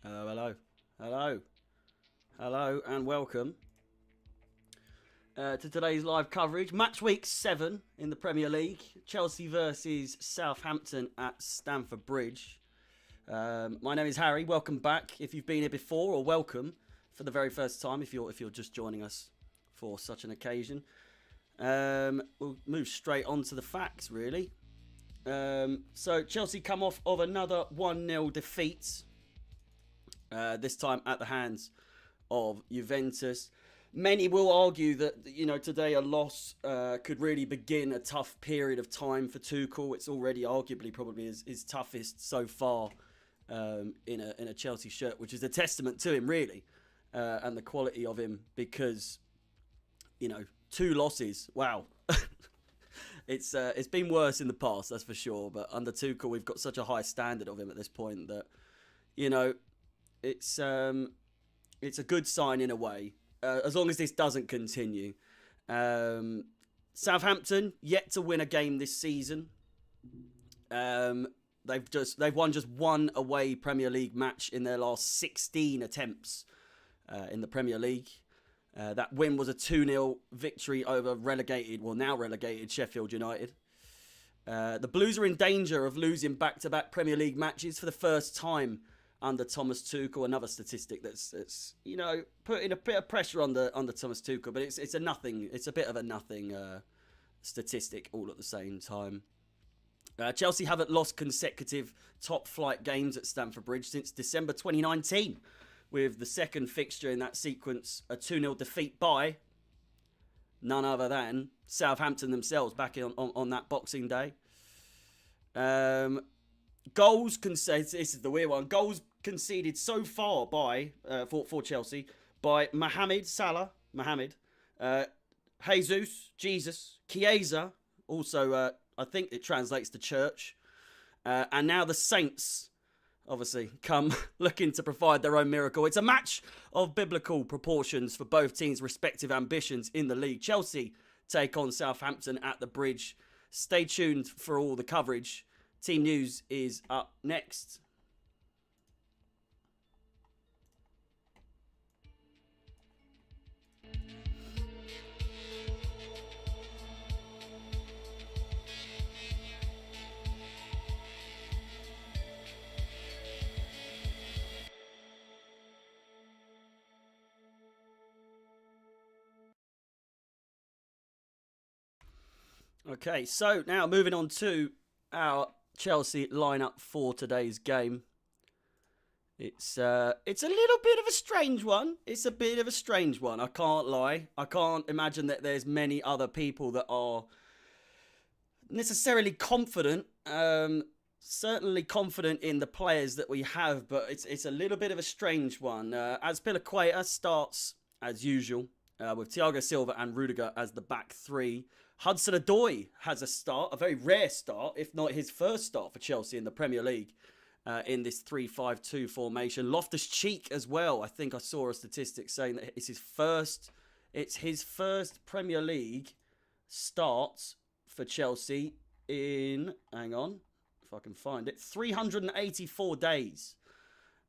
Hello, hello, hello, and welcome to today's live coverage. Match week 7 in the Premier League. Chelsea versus Southampton at Stamford Bridge. My name is Harry. Welcome back if you've been here before, or welcome for the very first time if you're just joining us for such an occasion. We'll move straight on to the facts, really. So Chelsea come off of another 1-0 defeat. This time at the hands of Juventus. Many will argue that, today a loss could really begin a tough period of time for Tuchel. It's already arguably probably his toughest so far in a Chelsea shirt, which is a testament to him, really, and the quality of him because, 2 losses. Wow. It's been worse in the past, that's for sure. But under Tuchel, we've got such a high standard of him at this point that, it's a good sign in a way, as long as this doesn't continue. Southampton yet to win a game this season. They've won just one away Premier League match in their last 16 attempts in the Premier League. That win was a 2-0 victory over now relegated Sheffield United. The Blues are in danger of losing back-to-back Premier League matches for the first time under Thomas Tuchel. Another statistic that's putting a bit of pressure under Thomas Tuchel, but it's a bit of a nothing statistic all at the same time. Chelsea haven't lost consecutive top flight games at Stamford Bridge since December 2019, with the second fixture in that sequence a 2-0 defeat by none other than Southampton themselves back on that Boxing Day. Goals conceded. This is the weird one. Goals conceded so far for Chelsea by Mohamed Salah, Jesus, Chiesa. Also, I think it translates to church, and now the Saints. Obviously, come looking to provide their own miracle. It's a match of biblical proportions for both teams' respective ambitions in the league. Chelsea take on Southampton at the Bridge. Stay tuned for all the coverage. Team News is up next. Okay, so now moving on to our Chelsea lineup for today's game. It's a little bit of a strange one. I can't lie. I can't imagine that there's many other people that are necessarily confident. Certainly confident in the players that we have, but it's a little bit of a strange one. Azpilicueta starts as usual, with Thiago Silva and Rudiger as the back three. Hudson-Odoi has a start, a very rare start, if not his first start for Chelsea in the Premier League, in this 3-5-2 formation. Loftus-Cheek as well. I think I saw a statistic saying that it's his first Premier League start for Chelsea in, hang on, if I can find it, 384 days.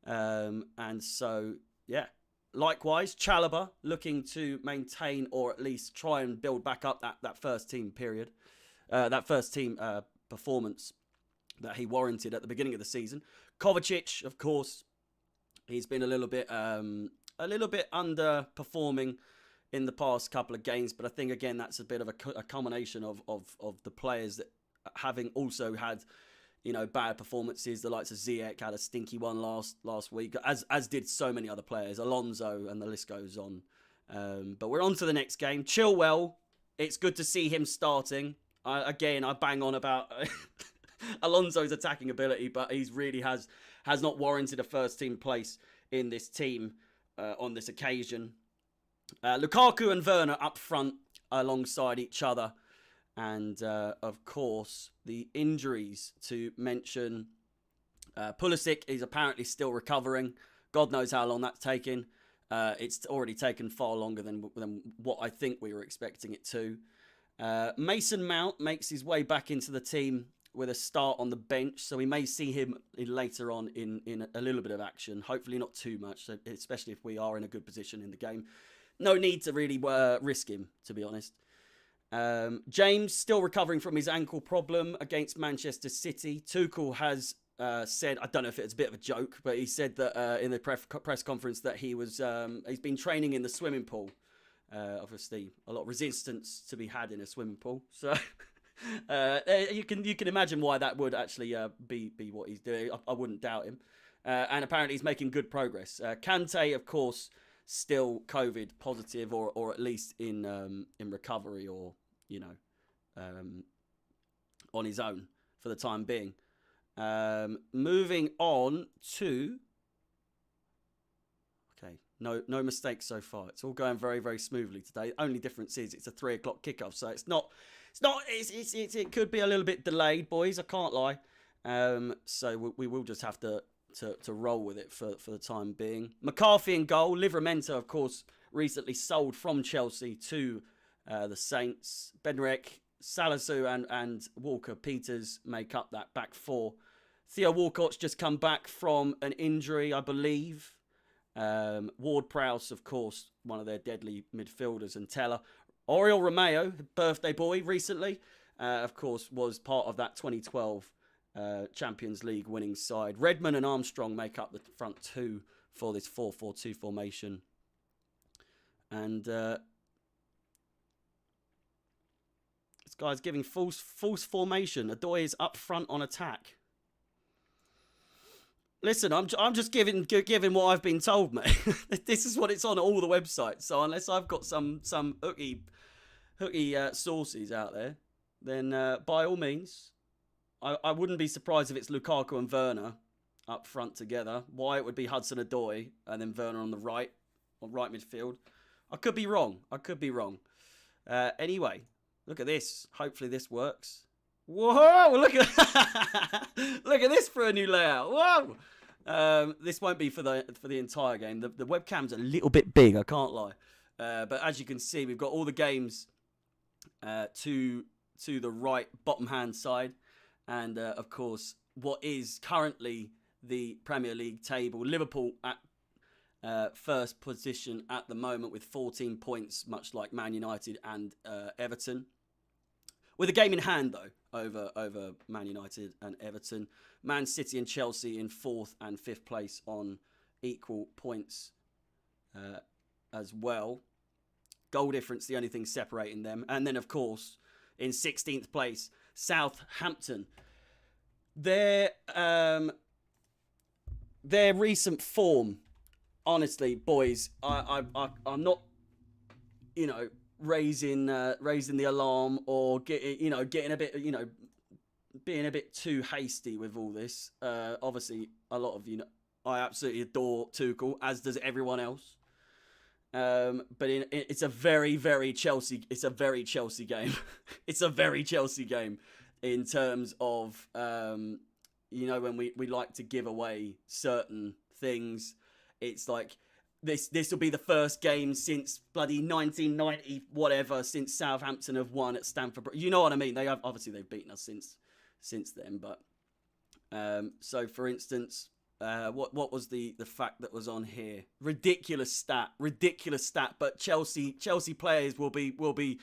And so, yeah. Likewise, Chalobah looking to maintain or at least try and build back up that first team period, that first team performance that he warranted at the beginning of the season. Kovacic, of course, he's been a little bit underperforming in the past couple of games, but I think again that's a bit of a culmination of the players that having also had bad performances. The likes of Ziyech had a stinky one last week, as did so many other players, Alonso, and the list goes on. But we're on to the next game. Chilwell, it's good to see him starting. I bang on about Alonso's attacking ability, but he really has not warranted a first team place in this team on this occasion. Lukaku and Werner up front alongside each other. And, of course, the injuries to mention. Pulisic is apparently still recovering. God knows how long that's taken. It's already taken far longer than what I think we were expecting it to. Mason Mount makes his way back into the team with a start on the bench, so we may see him later on in a little bit of action. Hopefully not too much, especially if we are in a good position in the game. No need to really risk him, to be honest. James still recovering from his ankle problem against Manchester City. Tuchel has said, I don't know if it's a bit of a joke, but he said that in the press conference that he's been training in the swimming pool. Obviously, a lot of resistance to be had in a swimming pool. So you can imagine why that would actually be what he's doing. I wouldn't doubt him. And apparently he's making good progress. Kante, of course, still COVID positive, or at least in recovery, or on his own for the time being. Moving on to. Okay, no mistakes so far. It's all going very, very smoothly today. The only difference is it's a 3 o'clock kickoff, so it could be a little bit delayed, boys. I can't lie. So we will just have to roll with it for the time being. McCarthy in goal. Livramento, of course, recently sold from Chelsea to the Saints. Bednarek, Salisu and Walker-Peters make up that back four. Theo Walcott's just come back from an injury, I believe. Ward-Prowse, of course, one of their deadly midfielders, and Teller. Oriol Romeo, birthday boy recently, of course, was part of that 2012 Champions League winning side. Redmond and Armstrong make up the front two for this 4-4-2 formation. And this guy's giving false formation. Adoy is up front on attack. Listen, I'm just giving what I've been told, mate. This is what it's on all the websites. So unless I've got some hooky sources out there, then by all means, I wouldn't be surprised if it's Lukaku and Werner up front together. Why it would be Hudson-Odoi and then Werner on right midfield. I could be wrong. Anyway, look at this. Hopefully this works. Whoa! Look at this for a new layout. Whoa! This won't be for the entire game. The webcam's a little bit big. I can't lie. But as you can see, we've got all the games to the right bottom hand side, and of course what is currently the Premier League table. Liverpool at first position at the moment with 14 points, much like Man United and Everton. With a game in hand, though, over Man United and Everton. Man City and Chelsea in 4th and 5th place on equal points as well. Goal difference, the only thing separating them. And then, of course, in 16th place, Southampton. Their recent form, honestly, boys, I'm not, raising the alarm or getting a bit, being a bit too hasty with all this. Obviously, a lot of I absolutely adore Tuchel, as does everyone else. But it's a very, very Chelsea. It's a very Chelsea game. It's a very Chelsea game in terms of when we like to give away certain things. It's like this will be the first game since bloody 1990 whatever, since Southampton have won at Stamford Bridge. You know what I mean? They've beaten us since then. But so for instance, what was the fact that was on here? Ridiculous stat. But Chelsea players will be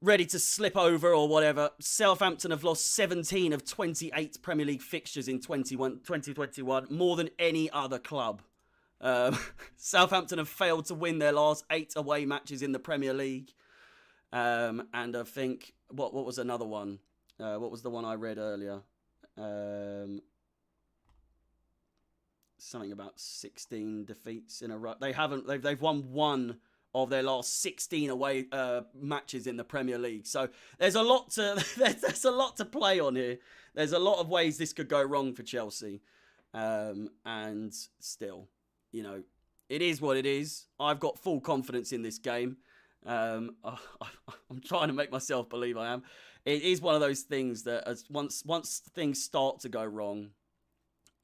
ready to slip over or whatever. Southampton have lost 17 of 28 Premier League fixtures in 2021, more than any other club. Southampton have failed to win their last 8 away matches in the Premier League. And I think, what was another one? What was the one I read earlier? Something about 16 defeats in a row. They've won 1 of their last 16 away matches in the Premier League. So there's a lot to play on here. There's a lot of ways this could go wrong for Chelsea. And still, it is what it is. I've got full confidence in this game. I'm trying to make myself believe I am. It is one of those things that once things start to go wrong,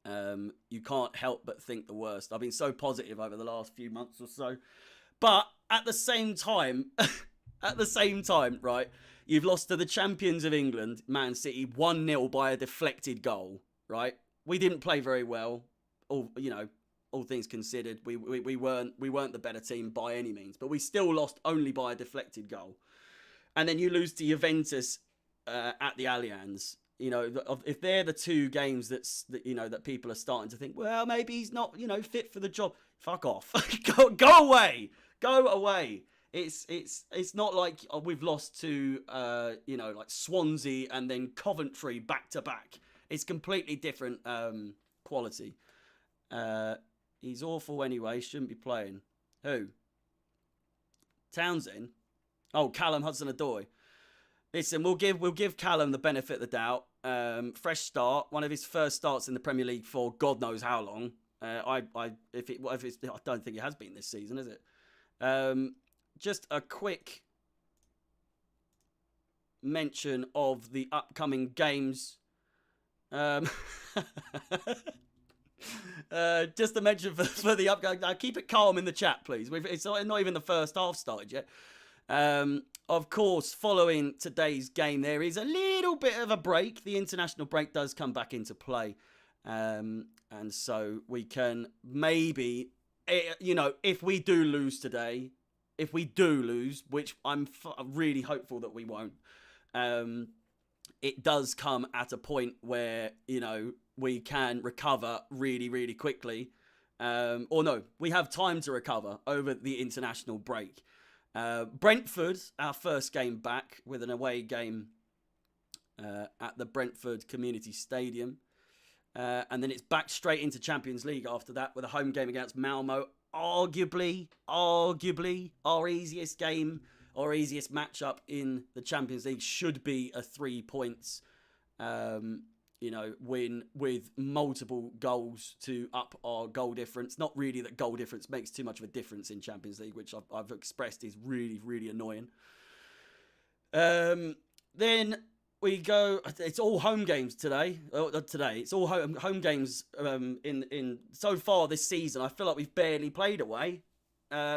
you can't help but think the worst. I've been so positive over the last few months or so. But at the same time, right, You've lost to the champions of England, Man City, 1-0 by a deflected goal, right? We didn't play very well. All things considered, we weren't the better team by any means, but we still lost only by a deflected goal. And then you lose to Juventus at the Allianz. You know, if they're the two games that people are starting to think, well, maybe he's not, fit for the job. Fuck off. Go away. Go away. It's not like we've lost to like Swansea and then Coventry back to back. It's completely different quality. He's awful anyway. Shouldn't be playing. Who? Townsend. Oh, Callum Hudson-Odoi. Listen, we'll give Callum the benefit of the doubt. Fresh start, one of his first starts in the Premier League for God knows how long. I don't think it has been this season, is it? Just a quick mention of the upcoming games. Just a mention for the upcoming. Keep it calm in the chat, please. It's not even the first half started yet. Of course, following today's game, there is a little bit of a break. The international break does come back into play. And so we can maybe, if we do lose today, which I'm really hopeful that we won't, it does come at a point where, we can recover really, really quickly. Or no, we have time to recover over the international break. Brentford, our first game back with an away game at the Brentford Community Stadium. And then it's back straight into Champions League after that with a home game against Malmo. Arguably our easiest game, our easiest matchup in the Champions League should be a 3 points win with multiple goals to up our goal difference. Not really that goal difference makes too much of a difference in Champions League, which I've expressed is really, really annoying. Then we go. It's all home games today. It's all home games. In so far this season, I feel like we've barely played away.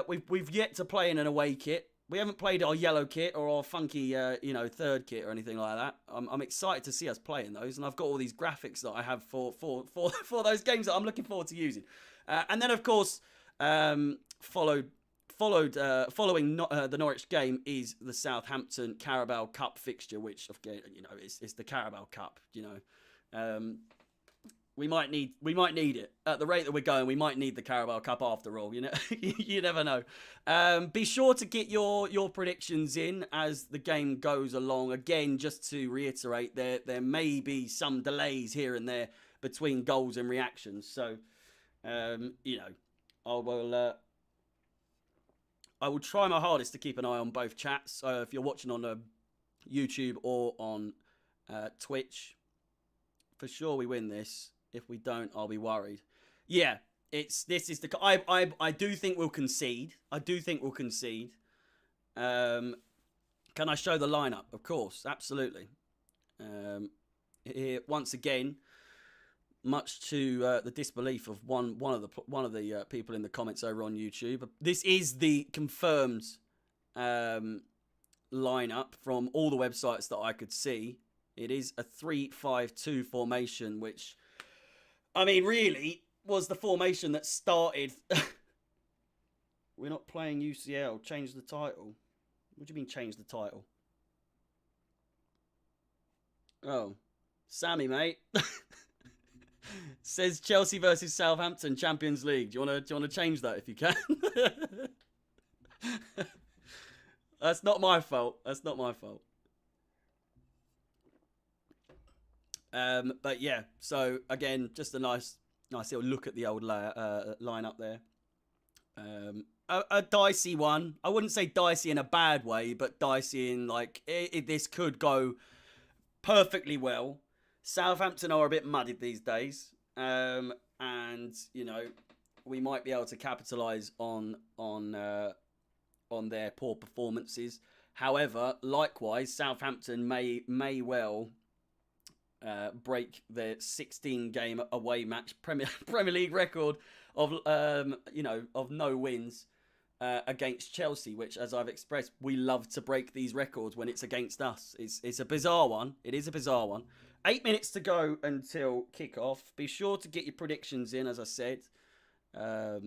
We've yet to play in an away kit. We haven't played our yellow kit or our funky, third kit or anything like that. I'm excited to see us playing those, and I've got all these graphics that I have for those games that I'm looking forward to using. And then, of course, following the Norwich game is the Southampton Carabao Cup fixture, which is the Carabao Cup. We might need it at the rate that we're going. We might need the Carabao Cup after all. You never know. Be sure to get your predictions in as the game goes along. Again, just to reiterate, there may be some delays here and there between goals and reactions. So, I will try my hardest to keep an eye on both chats. So if you're watching on YouTube or on Twitch, for sure we win this. If we don't, I'll be worried. Yeah, I do think we'll concede. Can I show the lineup? Of course, absolutely. Here once again, much to the disbelief of one of the people in the comments over on YouTube, this is the confirmed lineup from all the websites that I could see. It is a 3-5-2 formation, which, I mean, really was the formation that started. We're not playing UCL. Change the title. What do you mean change the title? Oh, Sammy, mate. Says Chelsea versus Southampton Champions League. Do you want to change that if you can? That's not my fault. But yeah, so again, just a nice little look at the old lineup there. A dicey one. I wouldn't say dicey in a bad way, but dicey in this could go perfectly well. Southampton are a bit muddied these days, and we might be able to capitalise on their poor performances. However, likewise, Southampton may well break their 16-game away match Premier League record of no wins. against Chelsea, which, as I've expressed, we love to break these records when it's against us. It's a bizarre one. It is a bizarre one. 8 minutes to go until kickoff. Be sure to get your predictions in, as I said. I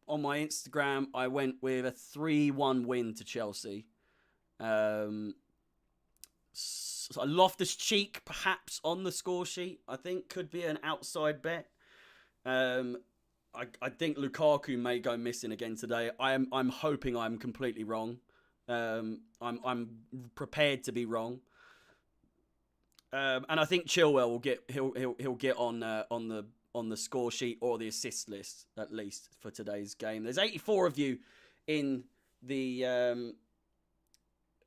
on my Instagram, I went with a 3-1 win to Chelsea. So Loftus Cheek, perhaps on the score sheet, I think could be an outside bet. I think Lukaku may go missing again today. I'm hoping I'm completely wrong. I'm prepared to be wrong. And I think Chilwell will he'll get on the score sheet or the assist list at least for today's game. There's 84 of you in the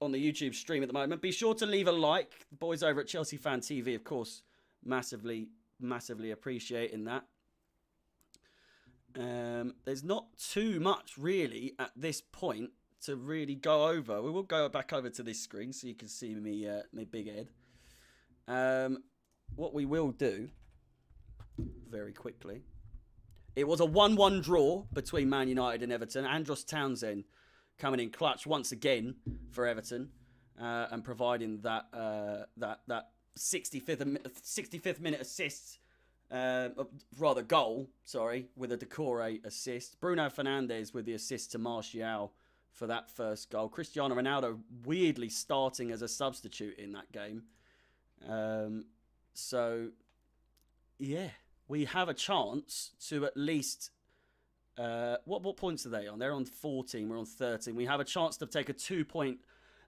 on the YouTube stream at the moment. Be sure to leave a like. The boys over at Chelsea Fan TV, of course, massively appreciating that. There's not too much really at this point to really go over. We will go back over to this screen so you can see me, my big head. What we will do very quickly. It was a 1-1 draw between Man United and Everton. Andros Townsend coming in clutch once again for Everton and providing that 65th minute assist. Goal, with a Decore assist. Bruno Fernandes with the assist to Martial for that first goal. Cristiano Ronaldo weirdly starting as a substitute in that game. So, yeah, we have a chance to at least... what points are they on? They're on 14, we're on 13. We have a chance to take a 2-point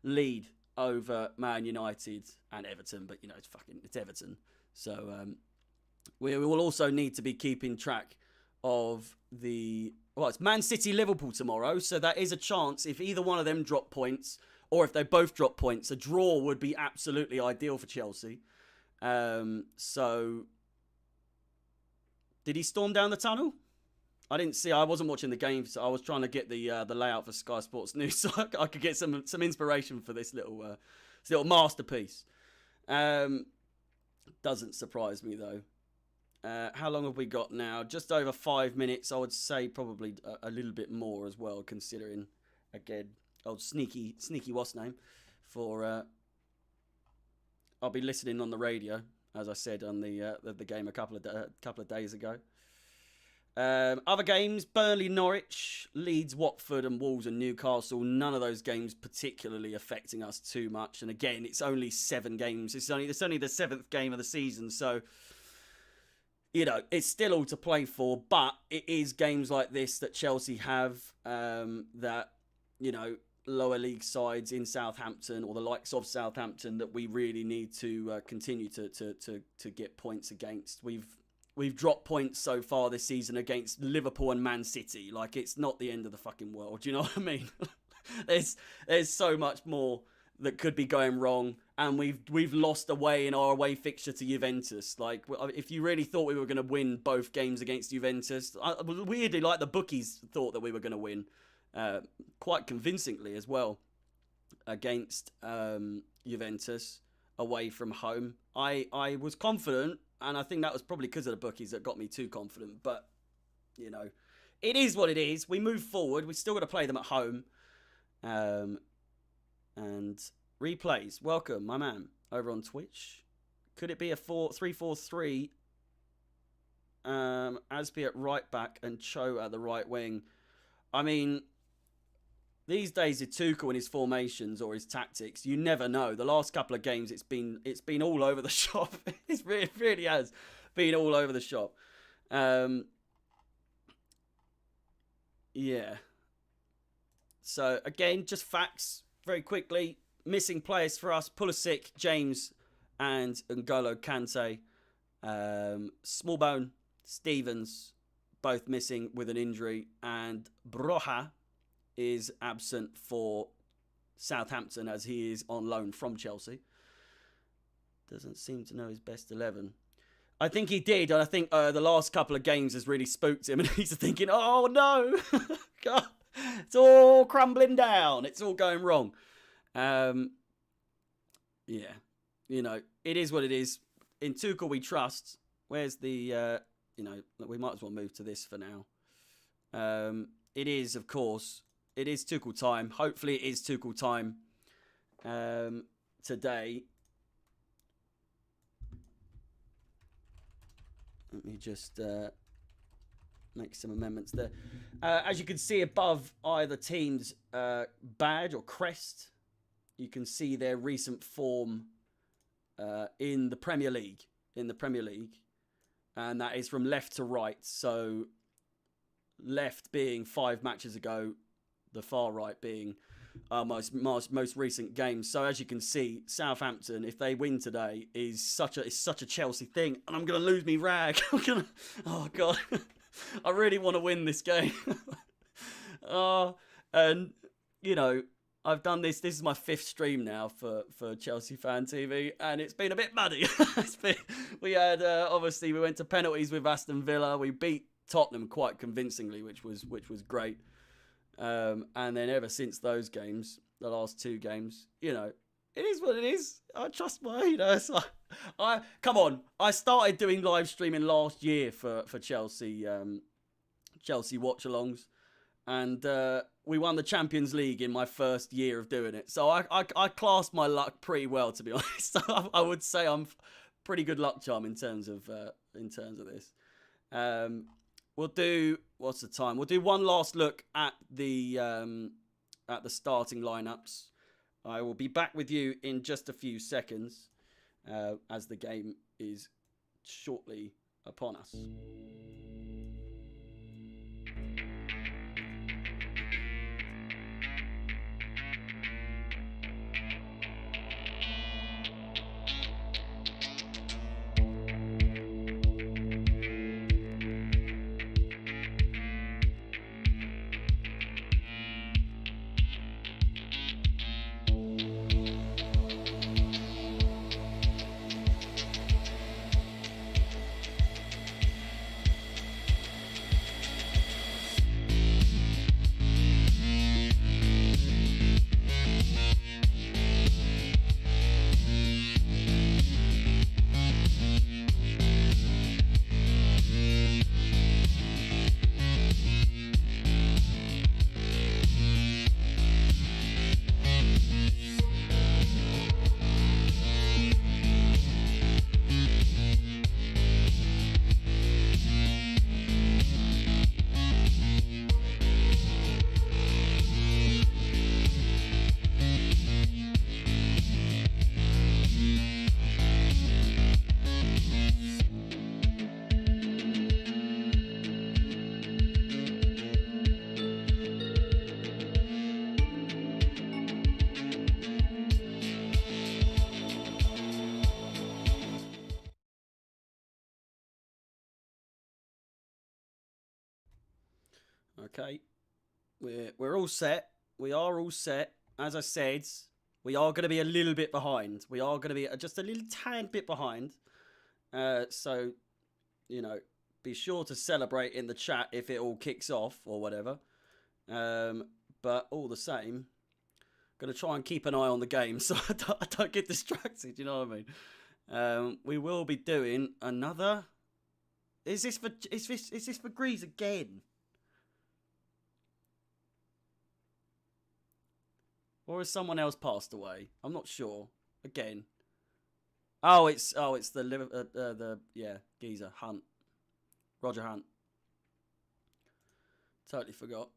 lead over Man United and Everton. But, it's Everton. So... we will also need to be keeping track of it's Man City Liverpool tomorrow, so that is a chance if either one of them drop points or if they both drop points, a draw would be absolutely ideal for Chelsea. So did he storm down the tunnel? I didn't see. I wasn't watching the game, so I was trying to get the layout for Sky Sports News so I could get some inspiration for this little masterpiece. Doesn't surprise me though. How long have we got now? Just over 5 minutes. I would say probably a little bit more as well, considering, again, old sneaky what's name for. I'll be listening on the radio, as I said on the game a couple of days ago. Other games: Burnley, Norwich, Leeds, Watford, and Wolves and Newcastle. None of those games particularly affecting us too much. And again, it's only 7 games. It's only the 7th game of the season, so. It's still all to play for, but it is games like this that Chelsea have that, lower league sides in Southampton or the likes of Southampton that we really need to continue to get points against. We've dropped points so far this season against Liverpool and Man City. Like, it's not the end of the fucking world. Do you know what I mean? There's so much more that could be going wrong, and we've lost away in our away fixture to Juventus. Like, if you really thought we were going to win both games against Juventus, weirdly, like the bookies thought that we were going to win quite convincingly as well against Juventus away from home. I was confident, and I think that was probably because of the bookies that got me too confident. But, it is what it is. We move forward. We still got to play them at home. And replays, welcome, my man, over on Twitch. Could it be a 3-4-3? Aspi at right back and Cho at the right wing. I mean, these days with Tuchel and his formations or his tactics, you never know. The last couple of games, it's been all over the shop. It really has been all over the shop. Yeah. So again, just facts. Very quickly, missing players for us: Pulisic, James, and N'Golo Kante. Smallbone, Stevens, both missing with an injury, and Broja is absent for Southampton as he is on loan from Chelsea. Doesn't seem to know his best 11. I think he did, and I think the last couple of games has really spooked him, and he's thinking, oh no, God. It's all crumbling down. It's all going wrong. Yeah. It is what it is. In Tuchel we trust. Where's the, we might as well move to this for now. it is, of course, it is Tuchel time. Hopefully it is Tuchel time today. Let me just make some amendments there. As you can see above either team's badge or crest, you can see their recent form in the Premier League. And that is from left to right. So left being 5 matches ago, the far right being most recent games. So as you can see, Southampton, if they win today, is such a Chelsea thing. And I'm gonna lose me rag. Oh god, I really want to win this game. And you know, I've done this. This is my 5th stream now for Chelsea Fan TV, and it's been a bit muddy. We had obviously we went to penalties with Aston Villa. We beat Tottenham quite convincingly, which was great. And then ever since those games, the last 2 games, you know, it is what it is. I trust so come on. I started doing live streaming last year for Chelsea Chelsea watch-alongs, and we won the Champions League in my first year of doing it. So I classed my luck pretty well, to be honest. So I would say I'm pretty good luck charm in terms of this. We'll do, what's the time? We'll do one last look at the starting lineups. I will be back with you in just a few seconds as the game is shortly upon us. Okay, we're all set. We are all set. As I said, we are going to be a little bit behind. We are going to be just a little tad bit behind. So, you know, be sure to celebrate in the chat if it all kicks off or whatever. But all the same, going to try and keep an eye on the game so I don't get distracted. You know what I mean? We will be doing another. Is this for Greaves again? Or has someone else passed away? I'm not sure. Again. Oh, it's the geezer Hunt, Roger Hunt. Totally forgot.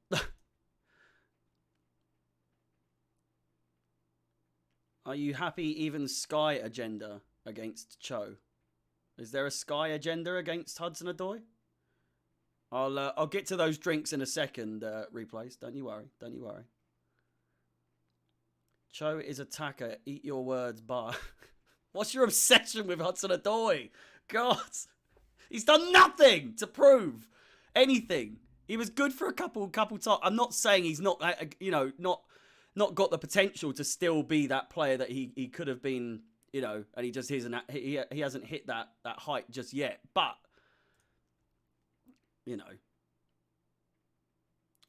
Are you happy? Even Sky agenda against Cho. Is there a Sky agenda against Hudson-Odoi? I'll get to those drinks in a second. Replays. Don't you worry. Don't you worry. Cho is attacker. Eat your words, bar. What's your obsession with Hudson-Odoi? God, he's done nothing to prove anything. He was good for a couple times. I'm not saying he's not, you know, not got the potential to still be that player that he could have been, you know, and he just isn't. He hasn't hit that height just yet. But you know,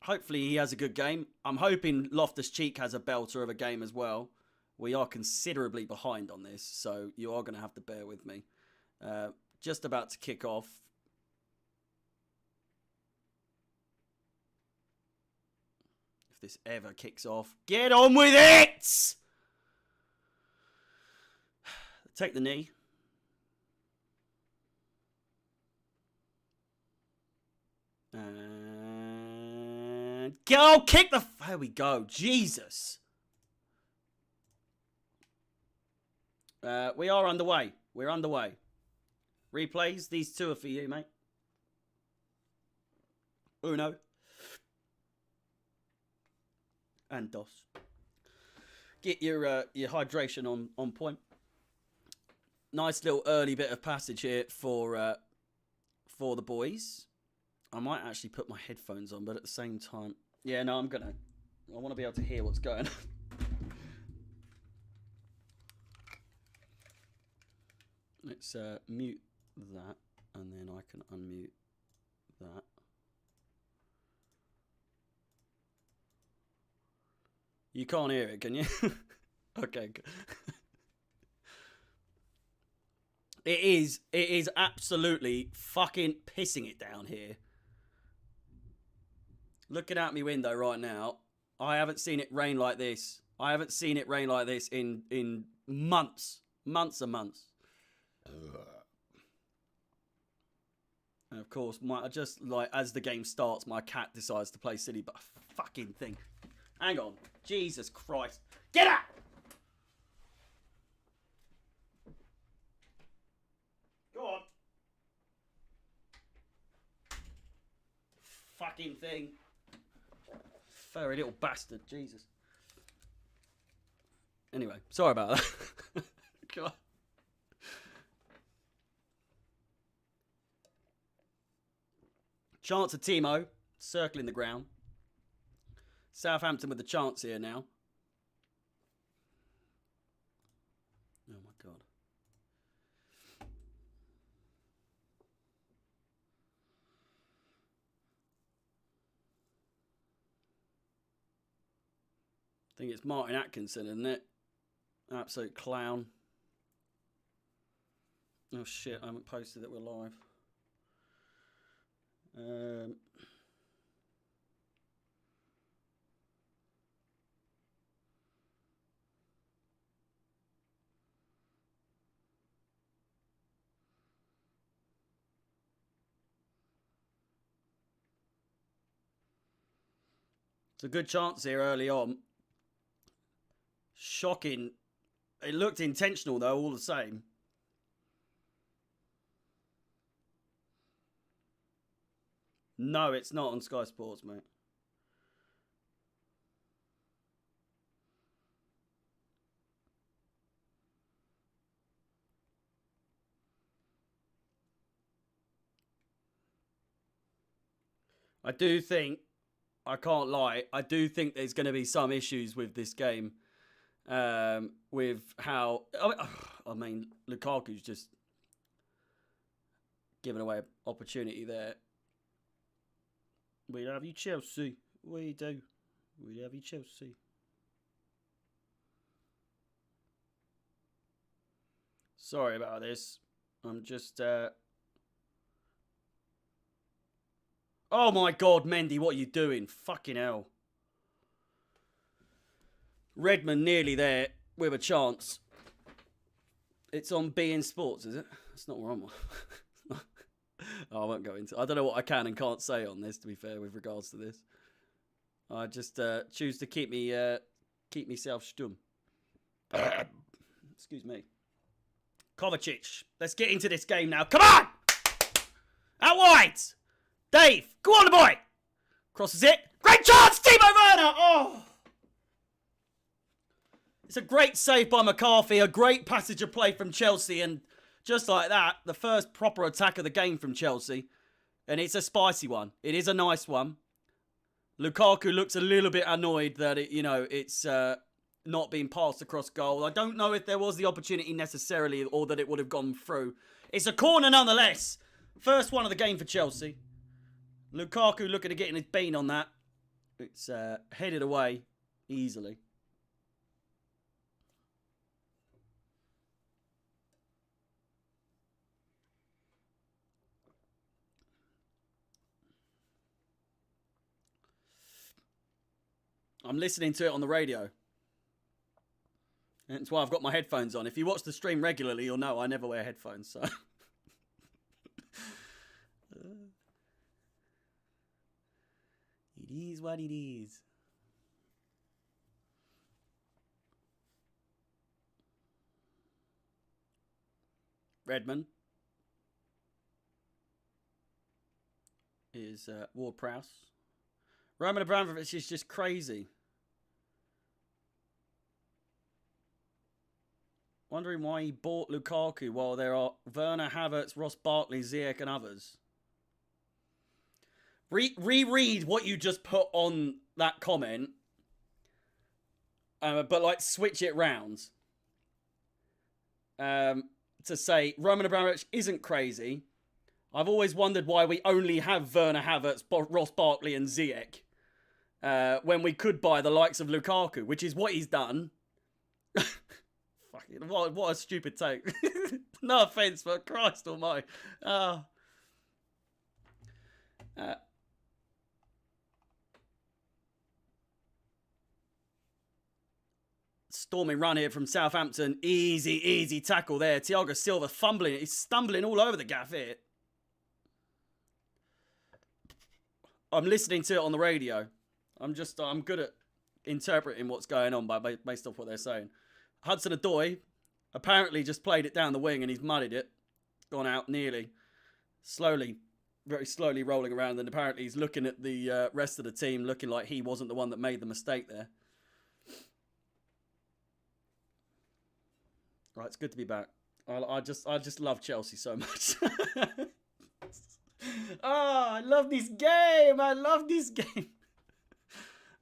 hopefully he has a good game. I'm hoping Loftus-Cheek has a belter of a game as well. We are considerably behind on this, so you are going to have to bear with me. Just about to kick off. if this ever kicks off. Get on with it! Take the knee. And go, kick the... There we go. Jesus. We are underway. We're underway. Replays. These two are for you, mate. Uno. And dos. Get your hydration on point. Nice little early bit of passage here for the boys. I might actually put my headphones on, but at the same time... Yeah, no, I want to be able to hear what's going on. Let's mute that, and then I can unmute that. You can't hear it, can you? Okay, good. It is absolutely fucking pissing it down here. Looking out my window right now, I haven't seen it rain like this. I haven't seen it rain like this in months. Months and months. And of course, just like as the game starts, my cat decides to play silly but a fucking thing. Hang on. Jesus Christ. Get out! Go on. Fucking thing. Furry little bastard. Jesus. Anyway, sorry about that. God. Chance of Timo circling the ground. Southampton with the chance here now. Oh my God. I think it's Martin Atkinson, isn't it? Absolute clown. Oh shit, I haven't posted that we're live. It's a good chance here early on. Shocking. It looked intentional though, all the same. No, it's not on Sky Sports, mate. I do think, I can't lie, I do think there's going to be some issues with this game. With how... I mean, Lukaku's just giving away an opportunity there. We love you, Chelsea. We do. We love you, Chelsea. Sorry about this. I'm just... Oh my God, Mendy, what are you doing? Fucking hell. Redmond nearly there with a chance. It's on beIN Sports, is it? That's not where I'm on. Oh, I won't go into... I don't know what I can and can't say on this, to be fair, with regards to this. I just choose to keep myself stum. Excuse me. Kovacic. Let's get into this game now. Come on! Out wide! Dave, go on, the boy! Crosses it. Great chance, Timo Werner! Oh! It's a great save by McCarthy, a great passage of play from Chelsea, and just like that, the first proper attack of the game from Chelsea. And it's a spicy one. It is a nice one. Lukaku looks a little bit annoyed that it's not being passed across goal. I don't know if there was the opportunity necessarily or that it would have gone through. It's a corner nonetheless. First one of the game for Chelsea. Lukaku looking to get in his bean on that. It's headed away easily. I'm listening to it on the radio. And that's why I've got my headphones on. If you watch the stream regularly, you'll know I never wear headphones. So. It is what it is. Redmond is Ward-Prowse. Roman Abramovich is just crazy. Wondering why he bought Lukaku while there are Werner, Havertz, Ross Barkley, Ziyech and others. Reread what you just put on that comment, but like switch it round. To say Roman Abramovich isn't crazy. I've always wondered why we only have Werner, Havertz, Ross Barkley and Ziyech when we could buy the likes of Lukaku, which is what he's done. Fucking what a stupid take. No offence, but Christ almighty. Storming run here from Southampton. Easy tackle there. Thiago Silva fumbling. He's stumbling all over the gaff here. I'm listening to it on the radio. I'm good at interpreting what's going on based off what they're saying. Hudson-Odoi apparently just played it down the wing and he's muddied it. Gone out nearly. Very slowly rolling around, and apparently he's looking at the rest of the team looking like he wasn't the one that made the mistake there. Right, it's good to be back. I just love Chelsea so much. I love this game. I love this game.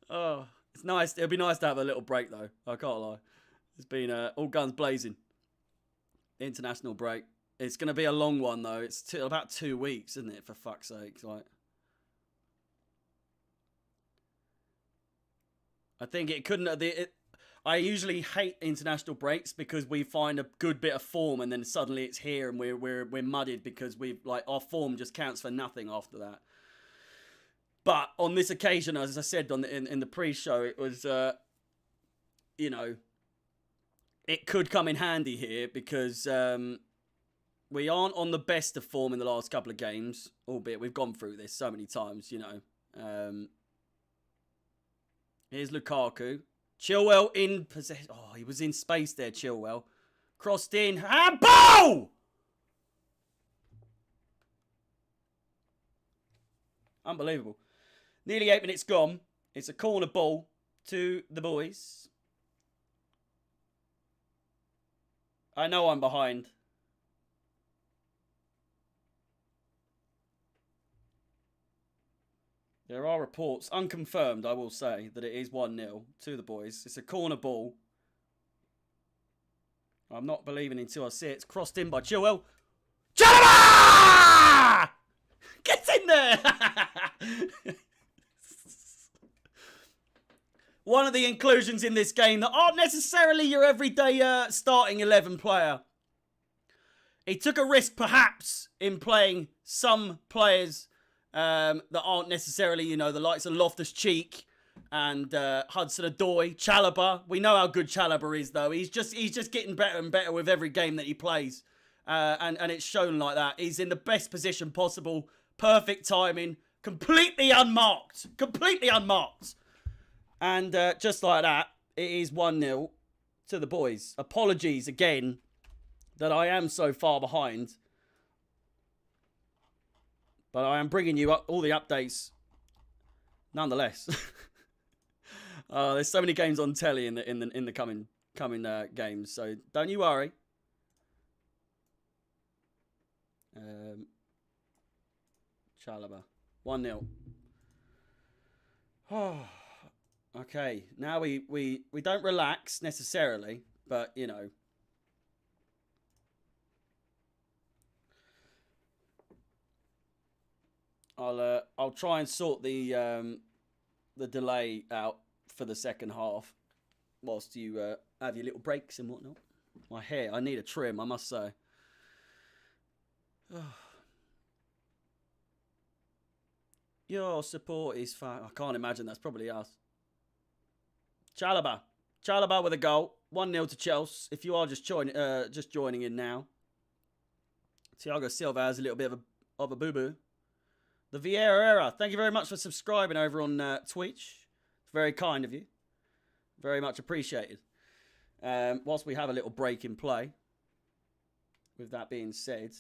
Oh, it's nice. It'll be nice to have a little break though. I can't lie. It's been all guns blazing. International break. It's going to be a long one though. It's about 2 weeks, isn't it? For fuck's sake, like. I think it couldn't. I usually hate international breaks because we find a good bit of form and then suddenly it's here and we're muddied because our form just counts for nothing after that. But on this occasion, as I said in the pre-show, it was it could come in handy here because we aren't on the best of form in the last couple of games, albeit we've gone through this so many times, Here's Lukaku. Chilwell in possession. Oh, he was in space there, Chilwell. Crossed in. Handball! Unbelievable. Nearly 8 minutes gone. It's a corner ball to the boys. I know I'm behind. There are reports, unconfirmed, I will say, that it is 1-0 to the boys. It's a corner ball. I'm not believing until I see it. It's crossed in by Chilwell. Chalaba! Get in there! One of the inclusions in this game that aren't necessarily your everyday starting 11 player. He took a risk, perhaps, in playing some players that aren't necessarily, the likes of Loftus-Cheek and Hudson-Odoi, Chalobah. We know how good Chalobah is, though. He's just getting better and better with every game that he plays, and it's shown like that. He's in the best position possible, perfect timing, completely unmarked, and just like that, it is 1-0 to the boys. Apologies again that I am so far behind. But I am bringing you up all the updates nonetheless. There's so many games on telly in the coming games, so don't you worry. Chalobah 1-0. Okay, now we don't relax necessarily, but I'll try and sort the delay out for the second half, whilst you have your little breaks and whatnot. My hair, I need a trim, I must say. Your support is fine. I can't imagine that's probably us. Chalobah. Chalobah with a goal. 1-0 to Chelsea. If you are just joining in now. Thiago Silva has a little bit of a boo-boo. The Vieira era. Thank you very much for subscribing over on Twitch. It's very kind of you. Very much appreciated. Whilst we have a little break in play. With that being said.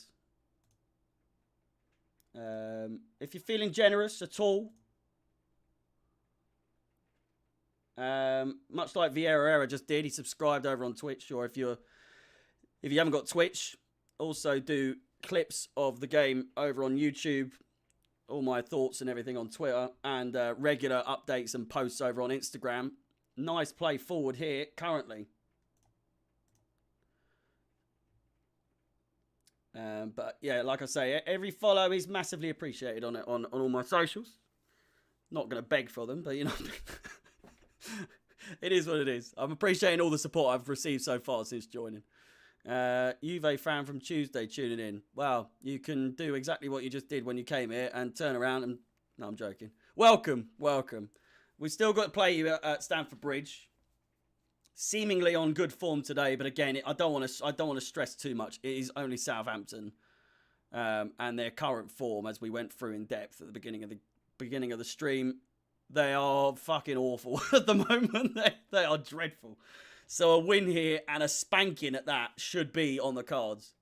If you're feeling generous at all. Much like Vieira just did. He subscribed over on Twitch. Or if you haven't got Twitch. Also do clips of the game over on YouTube. All my thoughts and everything on Twitter. And regular updates and posts over on Instagram. Nice play forward here currently. But yeah, like I say, every follow is massively appreciated on all my socials. Not going to beg for them, but you know. It is what it is. I'm appreciating all the support I've received so far since joining. Juve fan from Tuesday tuning in. Wow, you can do exactly what you just did when you came here and turn around and... No, I'm joking. Welcome. We've still got to play you at Stamford Bridge. Seemingly on good form today, but again, I don't want to stress too much. It is only Southampton and their current form, as we went through in depth at the beginning of the stream. They are fucking awful at the moment. They are dreadful. So a win here and a spanking at that should be on the cards.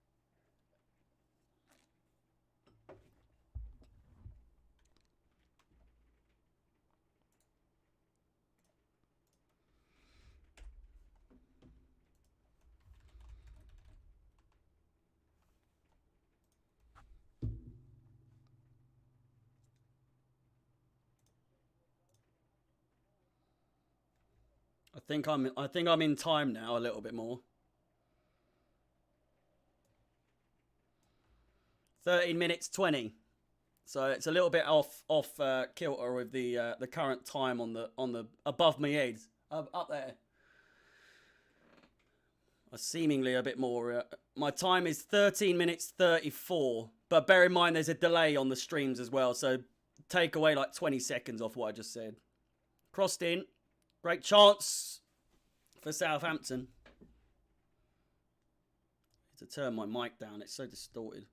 I think I'm in time now a little bit more. 13 minutes 20. So it's a little bit off kilter with the current time on the above my head up there. Seemingly a bit more. My time is 13 minutes 34, but bear in mind there's a delay on the streams as well, so take away like 20 seconds off what I just said. Crossed in. Great chance for Southampton. To turn my mic down, it's so distorted.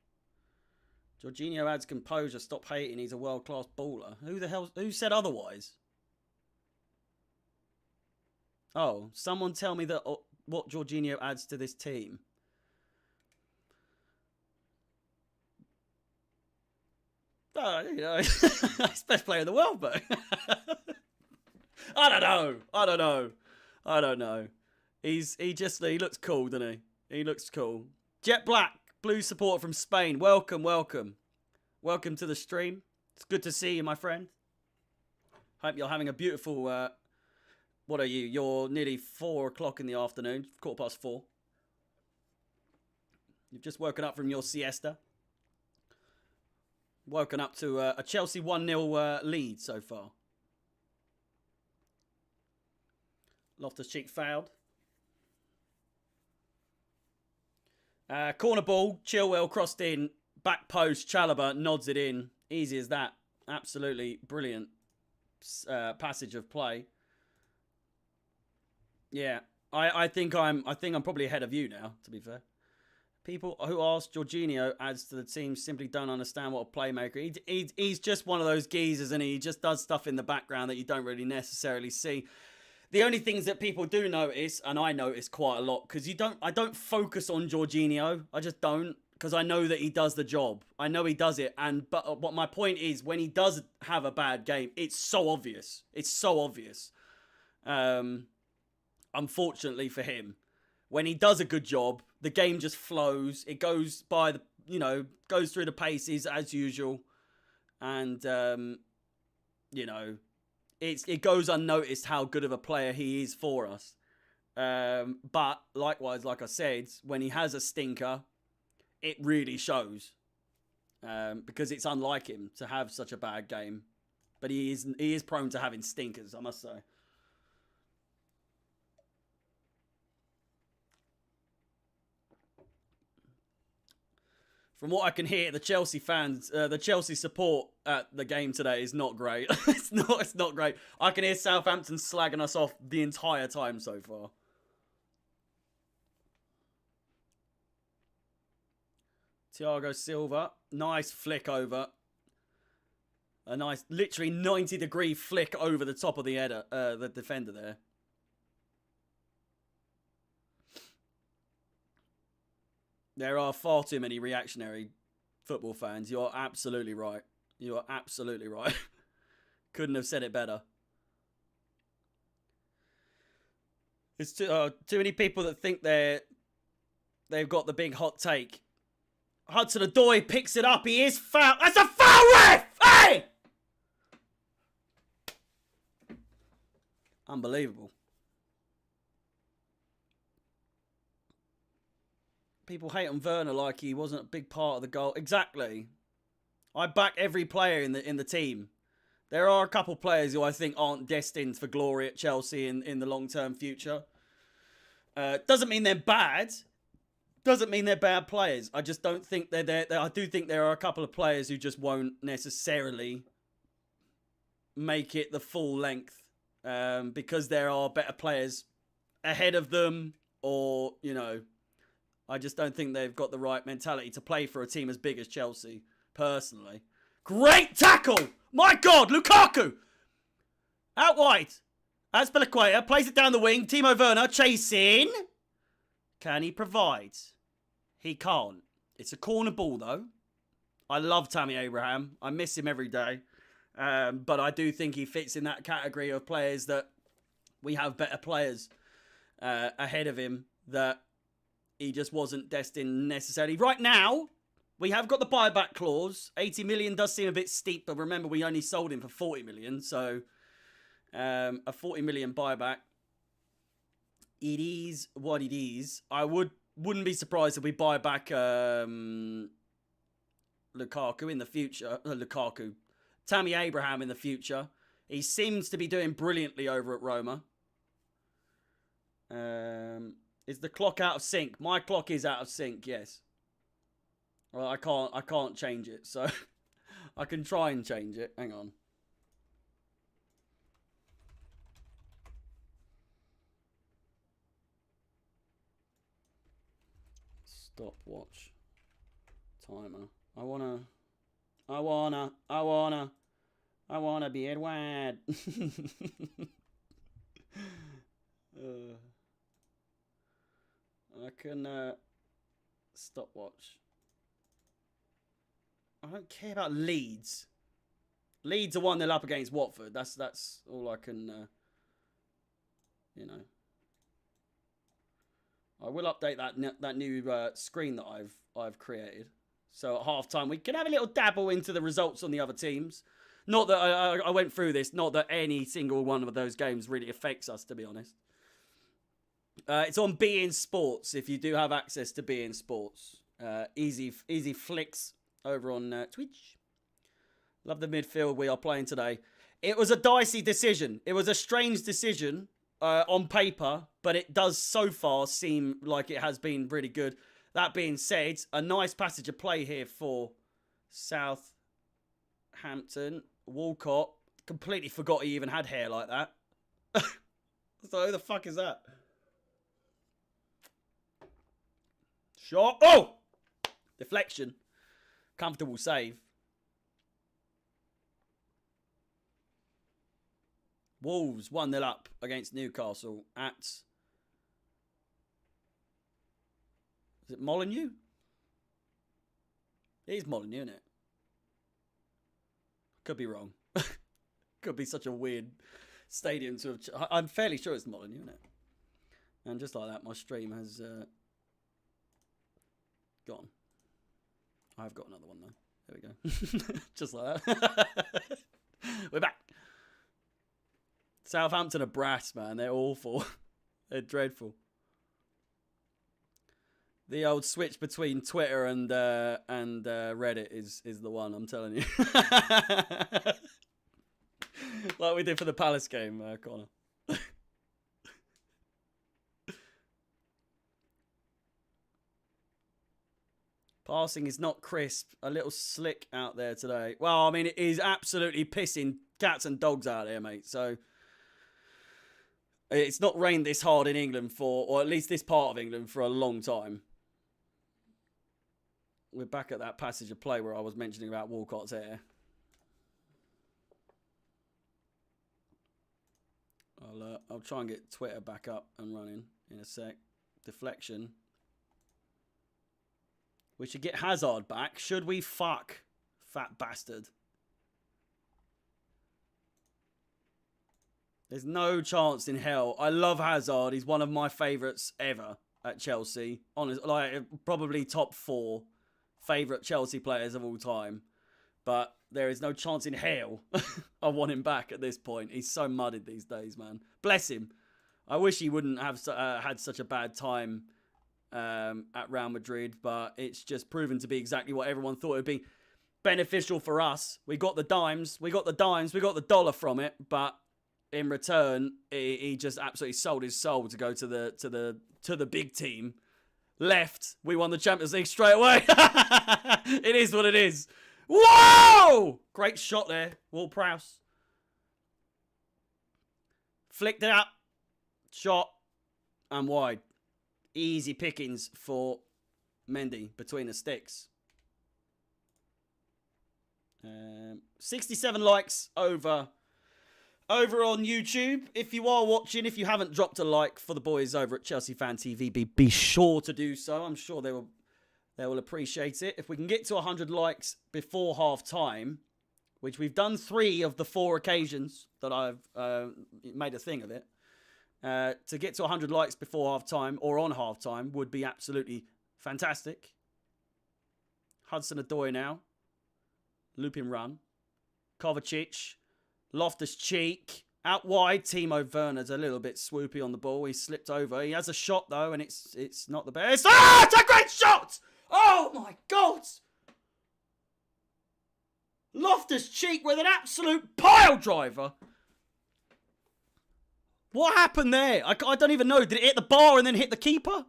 Jorginho adds composure. Stop hating. He's a world-class baller. Who said otherwise? Oh, someone tell me that what Jorginho adds to this team. You know, he's best player in the world, but I don't know. He looks cool, doesn't he? He looks cool. Jet Black, blue support from Spain. Welcome to the stream. It's good to see you, my friend. Hope you're having a beautiful. What are you? You're nearly 4 o'clock in the afternoon, 4:15. You've just woken up from your siesta. Woken up to a Chelsea 1-0 lead so far. Loftus-Cheek fouled. Corner ball, Chilwell crossed in, back post, Chalobah nods it in. Easy as that. Absolutely brilliant passage of play. Yeah, I think I'm probably ahead of you now, to be fair. People who ask Jorginho adds to the team simply don't understand what a playmaker. He's just one of those geezers, and he just does stuff in the background that you don't really necessarily see. The only things that people do notice, and I notice quite a lot, because I don't focus on Jorginho. I just don't, because I know that he does the job. I know he does it, but what my point is, when he does have a bad game, it's so obvious. It's so obvious. Unfortunately for him, when he does a good job, the game just flows. It goes by goes through the paces as usual, and it goes unnoticed how good of a player he is for us. But likewise, like I said, when he has a stinker, it really shows. Because it's unlike him to have such a bad game. But he is prone to having stinkers, I must say. From what I can hear, the Chelsea fans, the Chelsea support at the game today is not great. It's not great. I can hear Southampton slagging us off the entire time so far. Thiago Silva, nice flick over. A nice, literally 90-degree flick over the top of the header, the defender there. There are far too many reactionary football fans. You are absolutely right. You are absolutely right. Couldn't have said it better. There's too many people that think they've got the big hot take. Hudson-Odoi picks it up. He is foul. That's a foul, ref! Hey! Unbelievable. People hate on Werner like he wasn't a big part of the goal. Exactly. I back every player in the team. There are a couple players who I think aren't destined for glory at Chelsea in the long-term future. Doesn't mean they're bad. Doesn't mean they're bad players. I just don't think they're there. I do think there are a couple of players who just won't necessarily make it the full length. Because there are better players ahead of them, or, you know, I just don't think they've got the right mentality to play for a team as big as Chelsea, personally. Great tackle! My God, Lukaku! Out wide. Azpilicueta plays it down the wing. Timo Werner chasing. Can he provide? He can't. It's a corner ball, though. I love Tammy Abraham. I miss him every day. But I do think he fits in that category of players that we have better players ahead of him that he just wasn't destined necessarily. Right now, we have got the buyback clause. 80 million does seem a bit steep, but remember, we only sold him for 40 million. So, a 40 million buyback. It is what it is. I wouldn't be surprised if we buy back Lukaku in the future. Tammy Abraham in the future. He seems to be doing brilliantly over at Roma. Is the clock out of sync? My clock is out of sync, yes. Well, I can't change it, so I can try and change it. Hang on. Stopwatch. Timer. I wanna be Edward. I can stopwatch. I don't care about Leeds. Leeds are 1-0 up against Watford. That's all I can. You know. I will update that new screen that I've created. So at half-time, we can have a little dabble into the results on the other teams. Not that I went through this. Not that any single one of those games really affects us, to be honest. It's on beIN Sports, if you do have access to beIN Sports. Easy flicks over on Twitch. Love the midfield we are playing today. It was a dicey decision. It was a strange decision on paper, but it does so far seem like it has been really good. That being said, a nice passage of play here for Southampton. Walcott completely forgot he even had hair like that. So who the fuck is that? Shot. Oh! Deflection. Comfortable save. Wolves 1-0 up against Newcastle at... Is it Molineux? It is Molineux, isn't it? Could be wrong. Could be such a weird stadium to have... I'm fairly sure it's Molineux, isn't it? And just like that, my stream has gone. I've got another one, though. There we go. Just like that. We're back. Southampton are brass, man. They're awful. They're dreadful. The old switch between Twitter and Reddit is the one, I'm telling you. Like we did for the Palace game, Connor. Passing is not crisp. A little slick out there today. Well, I mean, it is absolutely pissing cats and dogs out there, mate. So it's not rained this hard in England for, or at least this part of England, for a long time. We're back at that passage of play where I was mentioning about Walcott's hair. I'll try and get Twitter back up and running in a sec. Deflection. We should get Hazard back. Should we? Fuck. Fat bastard. There's no chance in hell. I love Hazard. He's one of my favourites ever at Chelsea. Honestly, like, probably top 4 favourite Chelsea players of all time. But there is no chance in hell I want him back at this point. He's so mudded these days, man. Bless him. I wish he wouldn't have had such a bad time at Real Madrid, but it's just proven to be exactly what everyone thought it would be. Beneficial for us. We got the dimes. We got the dollar from it, but in return, he just absolutely sold his soul to go to the big team. Left. We won the Champions League straight away. It is what it is. Whoa! Great shot there, Ward-Prowse. Flicked it up. Shot. And wide. Easy pickings for Mendy between the sticks. 67 likes over on YouTube. If you are watching, if you haven't dropped a like for the boys over at Chelsea Fan TV, be sure to do so. I'm sure they will appreciate it. If we can get to 100 likes before half time, which we've done 3 of the 4 occasions that I've made a thing of it, to get to 100 likes before half time or on half time would be absolutely fantastic. Hudson-Odoi now. Looping run. Kovacic. Loftus-Cheek. Out wide. Timo Werner's a little bit swoopy on the ball. He slipped over. He has a shot though, and it's not the best. Ah! It's a great shot! Oh my God! Loftus-Cheek with an absolute pile driver. What happened there? I don't even know. Did it hit the bar and then hit the keeper?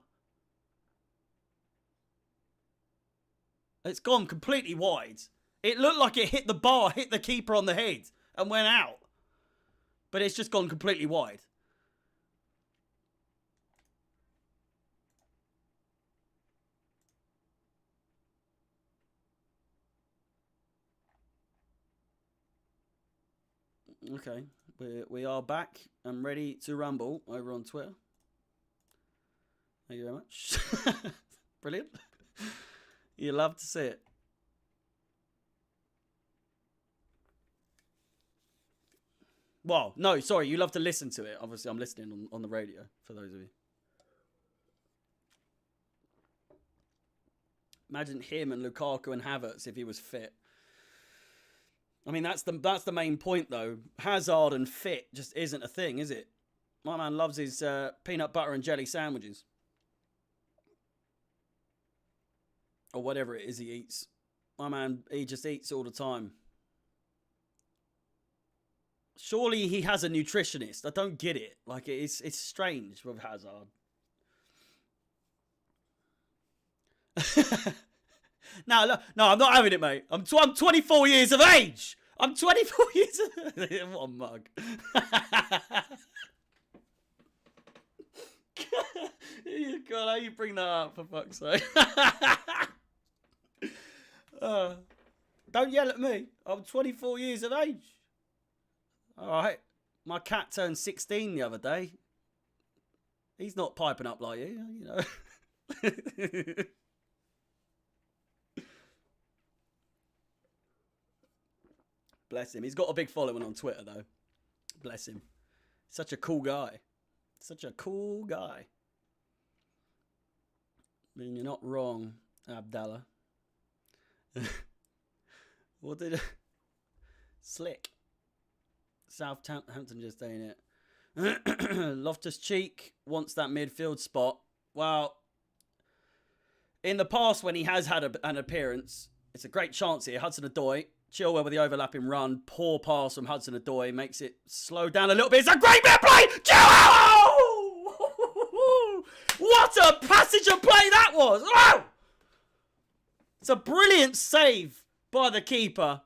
It's gone completely wide. It looked like it hit the bar, hit the keeper on the head, and went out. But it's just gone completely wide. Okay, we are back and ready to rumble over on Twitter. Thank you very much. Brilliant. You love to see it. Well, no, sorry, you love to listen to it. Obviously, I'm listening on the radio, for those of you. Imagine him and Lukaku and Havertz if he was fit. I mean, that's the main point, though. Hazard and fit just isn't a thing, is it? My man loves his peanut butter and jelly sandwiches. Or whatever it is he eats. My man, he just eats all the time. Surely he has a nutritionist. I don't get it. Like, it's strange with Hazard. No, I'm not having it, mate. I'm 24 years of age. I'm 24 years of age. What a mug. God, how you bring that up, for fuck's sake? Don't yell at me. I'm 24 years of age. All right. My cat turned 16 the other day. He's not piping up like you know. Bless him. He's got a big following on Twitter, though. Bless him. Such a cool guy. Such a cool guy. I mean, you're not wrong, Abdallah. What did... Slick. Southampton just ain't it. Loftus-Cheek wants that midfield spot. Well, in the past when he has had an appearance, it's a great chance here. Hudson-Odoi. Chilwell with the overlapping run. Poor pass from Hudson-Odoi. Makes it slow down a little bit. It's a great bit of play! Chilwell! What a passage of play that was! Wow! It's a brilliant save by the keeper.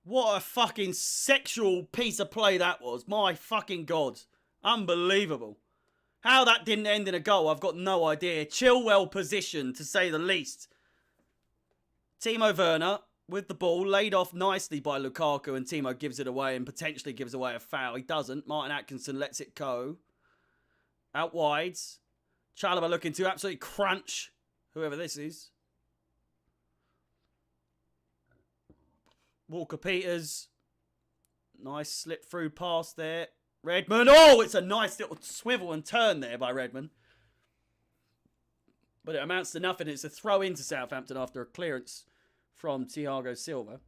What a fucking sexual piece of play that was. My fucking God. Unbelievable. How that didn't end in a goal, I've got no idea. Chilwell position, to say the least. Timo Werner with the ball, laid off nicely by Lukaku, and Timo gives it away and potentially gives away a foul. He doesn't. Martin Atkinson lets it go. Out wide. Chalobah looking to absolutely crunch whoever this is. Walker-Peters. Nice slip through pass there. Redmond. Oh, it's a nice little swivel and turn there by Redmond. But it amounts to nothing. It's a throw into Southampton after a clearance from Thiago Silva.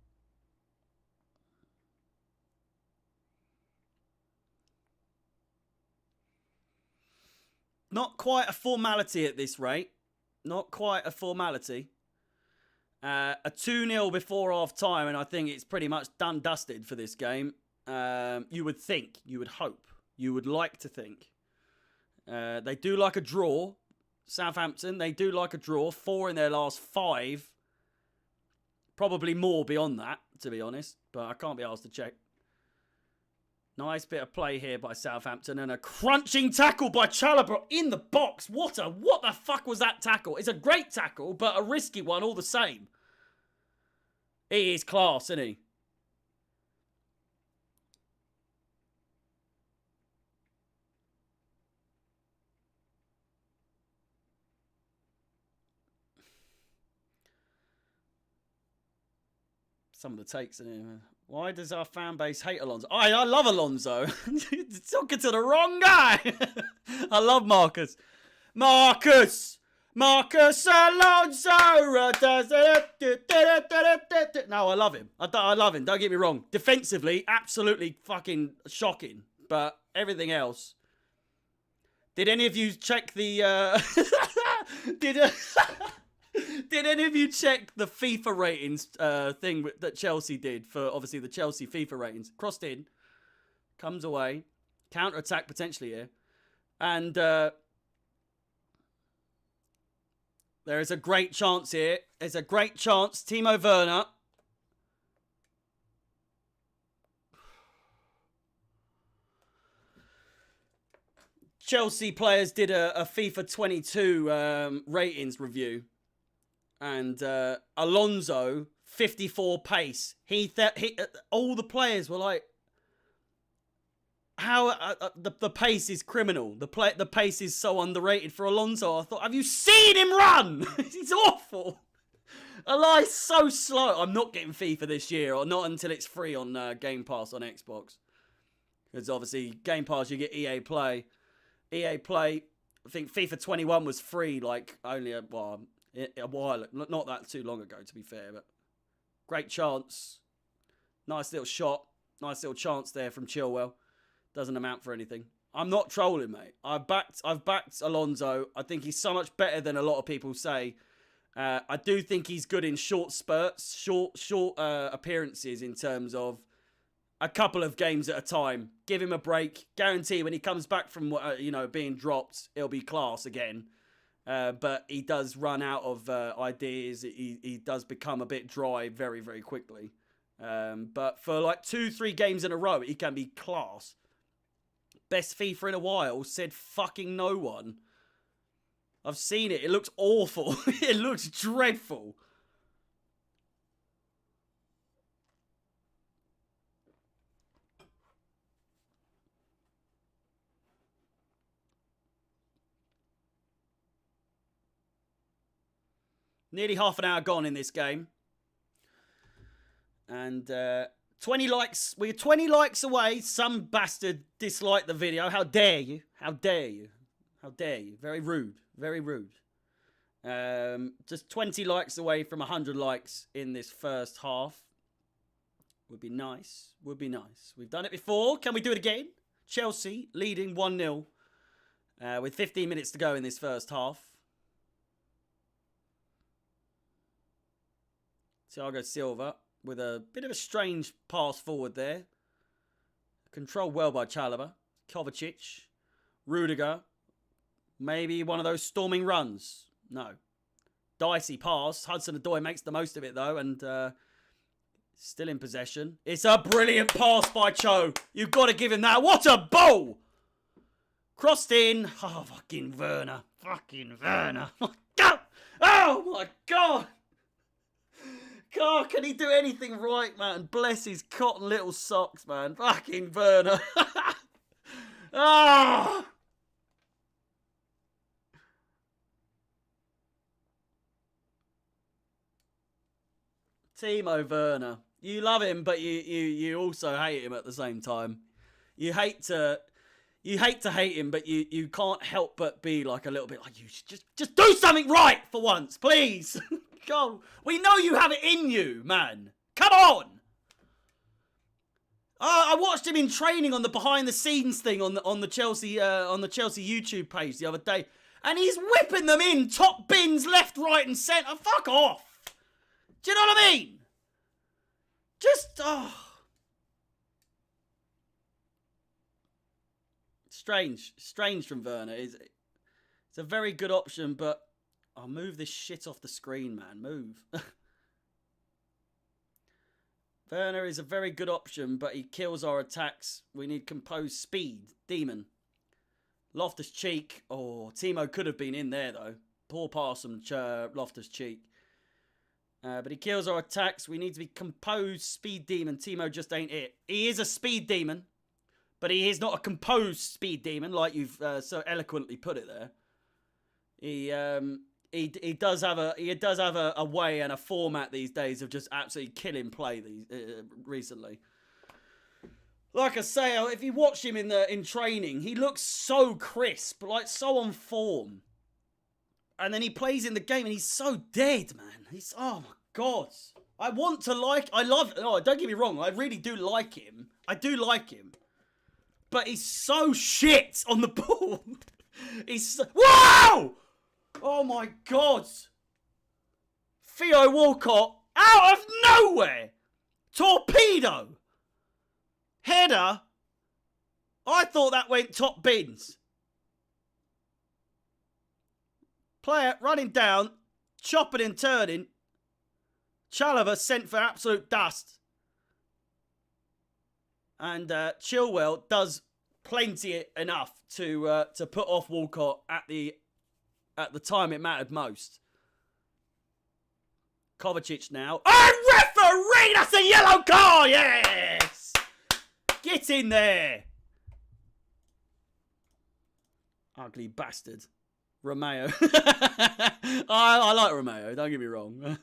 Not quite a formality at this rate. Not quite a formality. A 2-0 before half-time, and I think it's pretty much done dusted for this game. You would think, you would hope, you would like to think. They do like a draw. Southampton, they do like a draw. 4 in their last 5. Probably more beyond that, to be honest, but I can't be asked to check. Nice bit of play here by Southampton, and a crunching tackle by Chalobah in the box. What the fuck was that tackle? It's a great tackle, but a risky one all the same. He is class, isn't he? Some of the takes in here. Why does our fan base hate Alonso? I love Alonso. Talking to the wrong guy. I love Marcus. Marcus Alonso. No, I love him. I love him. Don't get me wrong. Defensively, absolutely fucking shocking. But everything else. Did any of you check the... Did any of you check the FIFA ratings thing that Chelsea did for, obviously, the Chelsea FIFA ratings? Crossed in, comes away, counter-attack potentially here. And there is a great chance here. There's a great chance. Timo Werner. Chelsea players did a FIFA 22 ratings review. And Alonso, 54 pace. All the players were like, how the pace is criminal. The pace is so underrated for Alonso. I thought, have you seen him run? He's awful. Eli's so slow. I'm not getting FIFA this year, or not until it's free on Game Pass on Xbox. Because obviously, Game Pass, you get EA Play. EA Play, I think FIFA 21 was free, like, only a while, not that too long ago, to be fair, but great chance. Nice little shot. Nice little chance there from Chilwell. Doesn't amount for anything. I'm not trolling, mate. I've backed Alonso. I think he's so much better than a lot of people say. I do think he's good in short spurts, short appearances in terms of a couple of games at a time. Give him a break. Guarantee when he comes back from being dropped, it'll be class again. But he does run out of ideas. He does become a bit dry very, very quickly. But for like 2-3 games in a row, he can be class. Best FIFA in a while, said fucking no one. I've seen it. It looks awful. It looks dreadful. Nearly half an hour gone in this game. And 20 likes. We're 20 likes away. Some bastard disliked the video. How dare you? How dare you? How dare you? Very rude. Very rude. Just 20 likes away from 100 likes in this first half. Would be nice. Would be nice. We've done it before. Can we do it again? Chelsea leading 1-0 with 15 minutes to go in this first half. Thiago Silva with a bit of a strange pass forward there. Controlled well by Chalobah. Kovacic. Rudiger. Maybe one of those storming runs. No. Dicey pass. Hudson-Odoi makes the most of it, though, and still in possession. It's a brilliant pass by Cho. You've got to give him that. What a ball! Crossed in. Oh, fucking Werner. Fucking Werner. Oh, my God. God, can he do anything right, man? Bless his cotton little socks, man. Fucking Werner. Ah! Timo Werner. You love him, but you also hate him at the same time. You hate to hate him, but you can't help but be like a little bit like, you should just do something right for once, please. God, we know you have it in you, man. Come on. I watched him in training on the behind the scenes thing on the Chelsea YouTube page the other day, and he's whipping them in top bins left, right, and centre. Fuck off. Do you know what I mean? Just strange from Werner. It's a very good option, but I'll move this shit off the screen, man. Move. Werner is a very good option, but he kills our attacks. We need composed speed. Demon. Loftus-Cheek. Oh, Timo could have been in there, though. Poor pass from Loftus-Cheek. But he kills our attacks. We need to be composed speed demon. Timo just ain't it. He is a speed demon, but he is not a composed speed demon, like you've so eloquently put it there. He does have a way and a format these days of just absolutely killing play recently. Like I say, if you watch him in training, he looks so crisp, like so on form. And then he plays in the game and he's so dead, man. He's, oh my God. I love, oh, don't get me wrong, I really do like him. I do like him. But he's so shit on the ball. He's so, wow! Oh my God. Theo Walcott, out of nowhere. Torpedo. Header. I thought that went top bins. Player running down, chopping and turning. Chalobah sent for absolute dust. And Chilwell does plenty enough to put off Walcott at the time it mattered most. Kovacic now. Oh, referee! That's a yellow card! Yes! Get in there! Ugly bastard. Romeo. I like Romeo, don't get me wrong.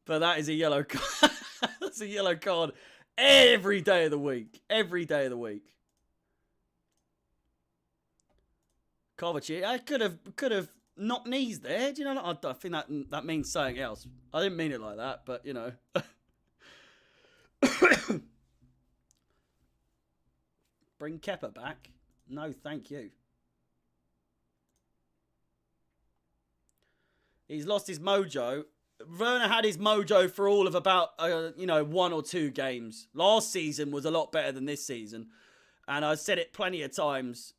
But that is a yellow card. That's a yellow card every day of the week. Every day of the week. Kovacic, I could have knocked knees there. Do you know what? I think that means something else. I didn't mean it like that, but you know. Bring Kepa back? No, thank you. He's lost his mojo. Werner had his mojo for all of about, 1 or 2 games. Last season was a lot better than this season. And I said it plenty of times,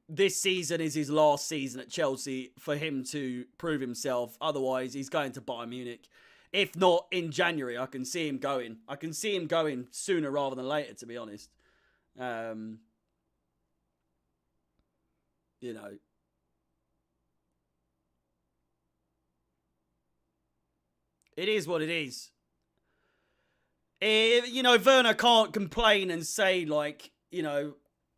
this season is his last season at Chelsea for him to prove himself. Otherwise, he's going to Bayern Munich. If not in January, I can see him going. I can see him going sooner rather than later, to be honest. It is what it is. Werner can't complain and say, like,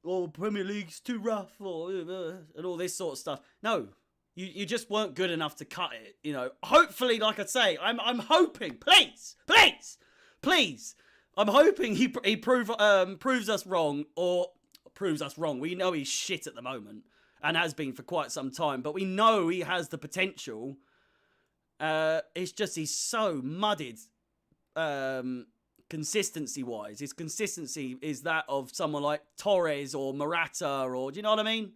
oh, Premier League's too rough, or and all this sort of stuff. No, you just weren't good enough to cut it. Hopefully, like I say, I'm hoping, please, I'm hoping he proves us wrong, or proves us wrong. We know he's shit at the moment and has been for quite some time, but we know he has the potential. It's just he's so muddied consistency-wise. His consistency is that of someone like Torres or Morata, or do you know what I mean?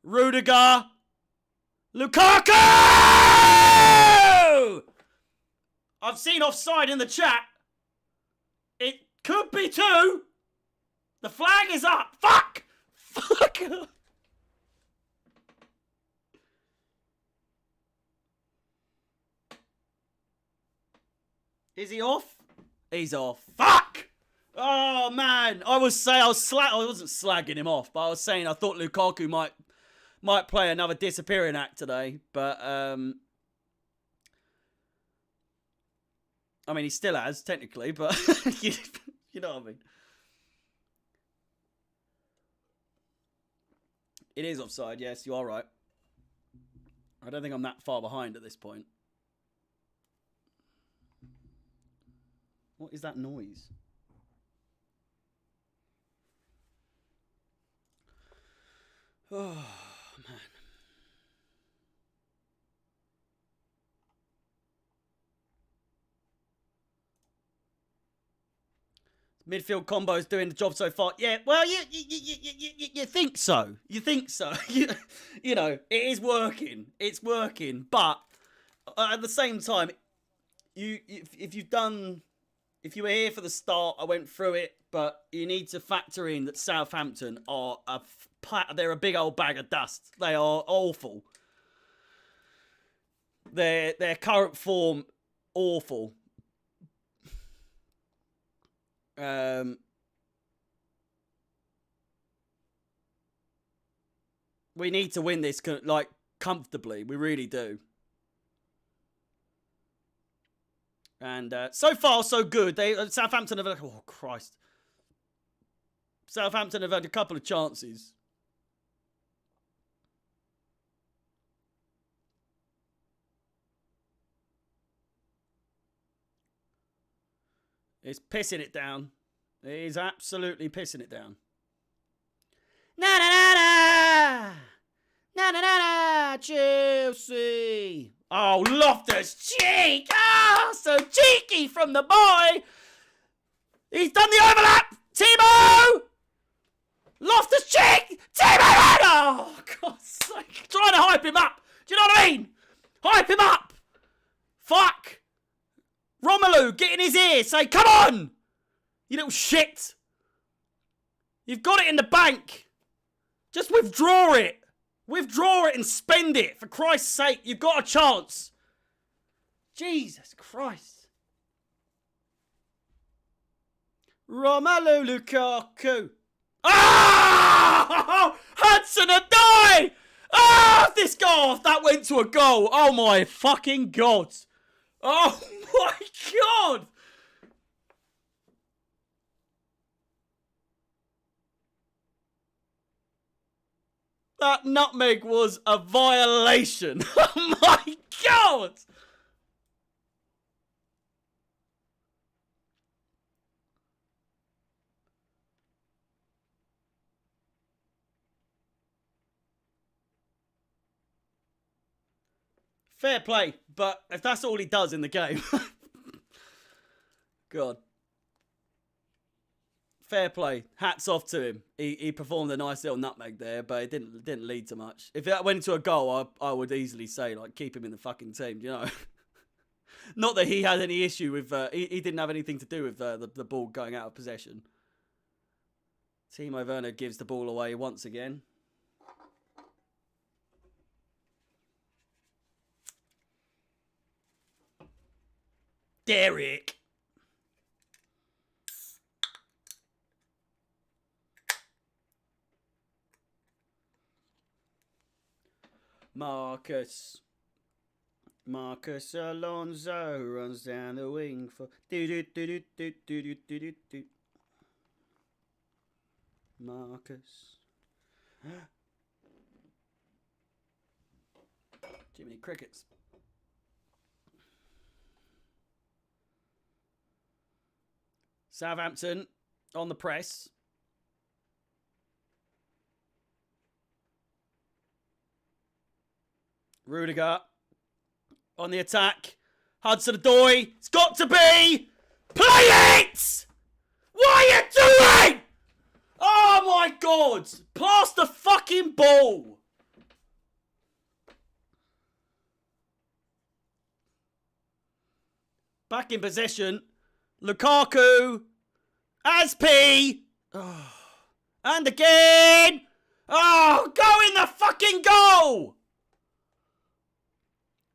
Rudiger! Lukaku! I've seen offside in the chat. It could be 2. The flag is up. Fuck! fuck? Is he off? He's off. Fuck! Oh man, I wasn't slagging him off, but I was saying I thought Lukaku might play another disappearing act today, but I mean he still has technically, but you know what I mean. It is offside, yes, you are right. I don't think I'm that far behind at this point. What is that noise? Oh, man. Midfield combo's doing the job so far. Yeah, well, you think so. You think so. You know, it is working. It's working. But at the same time, if you were here for the start, I went through it, but you need to factor in that Southampton are they're a big old bag of dust. They are awful. Their current form, awful. We need to win this like comfortably. We really do. And so far, so good. Southampton have... Oh, Christ. Southampton have had a couple of chances. It's pissing it down. It is absolutely pissing it down. Na-na-na-na! Na-na-na-na! Chelsea! Oh, Loftus cheek! Ah, so cheeky from the boy! He's done the overlap! Timo! Loftus cheek! Timo! Oh, God's sake. Trying to hype him up. Do you know what I mean? Hype him up! Fuck! Romelu, get in his ear. Say, come on! You little shit! You've got it in the bank. Just withdraw it. Withdraw it and spend it. For Christ's sake, you've got a chance. Jesus Christ. Romelu Lukaku. Ah! Hudson-Odoi! Ah! This goal, that went to a goal. Oh my fucking God. Oh my God. That nutmeg was a violation. Oh my God! Fair play, but if that's all he does in the game... God. Fair play. Hats off to him. He performed a nice little nutmeg there, but it didn't lead to much. If that went into a goal, I would easily say, like, keep him in the fucking team, you know? Not that he had any issue with... he didn't have anything to do with the ball going out of possession. Timo Werner gives the ball away once again. Derek. Marcus Alonso runs down the wing for Marcus. Jiminy Crickets. Southampton on the press. Rudiger on the attack. Hudson-Odoi. It's got to be. Play it! What are you doing? Oh my God. Pass the fucking ball. Back in possession. Lukaku. Aspi. Oh. And again. Oh, go in the fucking goal!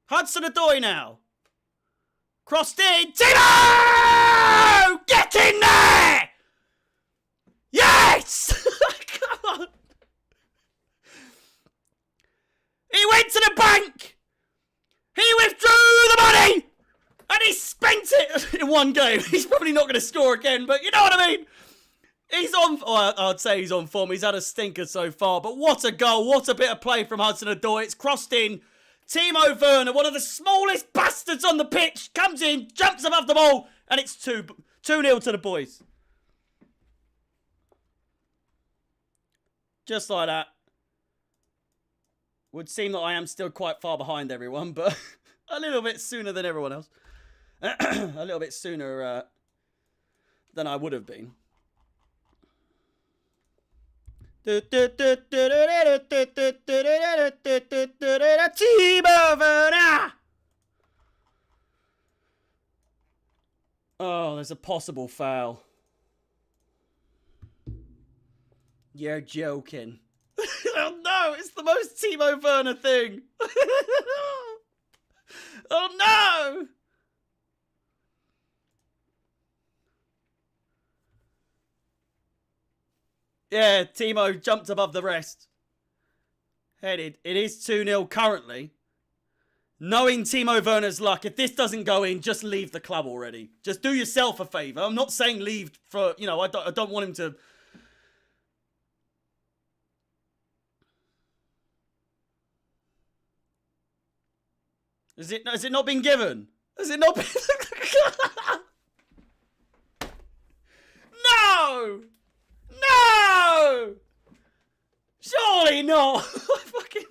Hudson-Odoi now. Crossed in. Timo! Get in there! Yes! Come on. He went to the bank. He withdrew the money. And he spent it in one game. He's probably not going to score again, but you know what I mean? He's on... Oh, I'd say he's on form. He's had a stinker so far. But what a goal. What a bit of play from Hudson-Odoi. It's crossed in. Timo Werner, one of the smallest bastards on the pitch, comes in, jumps above the ball, and it's 2-0 to the boys. Just like that. Would seem that I am still quite far behind everyone, but a little bit sooner than everyone else. A little bit sooner than I would have been. Oh, there's a possible foul. You're joking. Oh no, it's the most Timo Werner thing. Oh no! Yeah, Timo jumped above the rest. Headed. It is 2-0 currently. Knowing Timo Werner's luck, if this doesn't go in, just leave the club already. Just do yourself a favour. I'm not saying leave for, you know, I don't want him to... Has it not been given? Has it not been... No! No! Surely not! Fucking...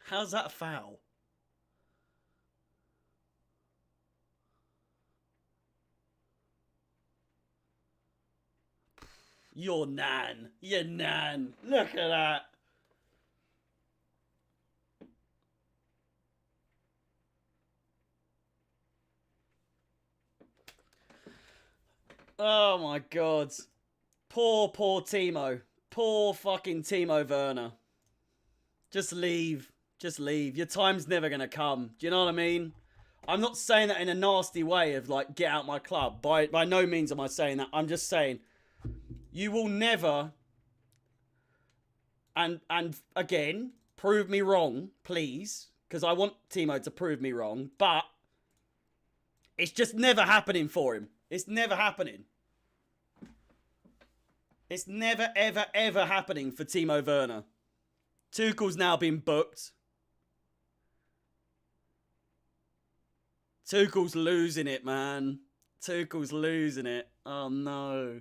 How's that a foul? Your nan. Your nan. Look at that. Oh my god. Poor Timo. Poor fucking Timo Werner. Just leave. Just leave. Your time's never going to come. Do you know what I mean? I'm not saying that in a nasty way of like, get out my club. By no means am I saying that. I'm just saying, you will never, and again, prove me wrong, please. Because I want Timo to prove me wrong. But it's just never happening for him. It's never happening. It's never, ever, ever happening for Timo Werner. Tuchel's now been booked. Tuchel's losing it, man. Tuchel's losing it. Oh, no.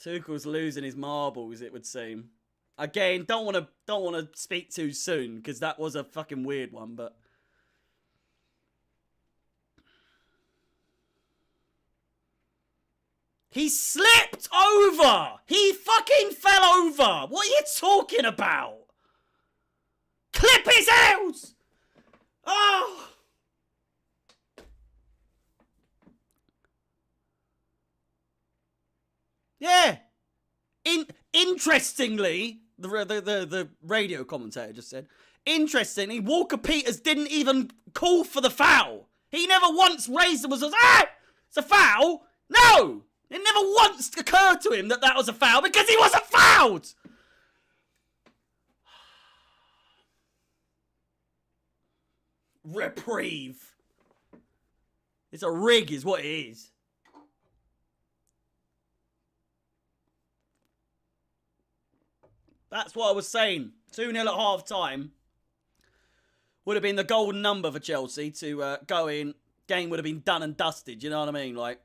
Tuchel's losing his marbles, it would seem. Again, don't want to speak too soon, because that was a fucking weird one, but... He slipped over! He fucking fell over! What are you talking about? Clip his heels! Oh! Yeah. Interestingly, the radio commentator just said, interestingly, Walker Peters didn't even call for the foul. He never once raised and was like, ah! It's a foul? No! It never once occurred to him that that was a foul because he wasn't fouled! Reprieve. It's a rig is what it is. That's what I was saying. 2-0 at half time. Would have been the golden number for Chelsea to go in. Game would have been done and dusted. You know what I mean? Like,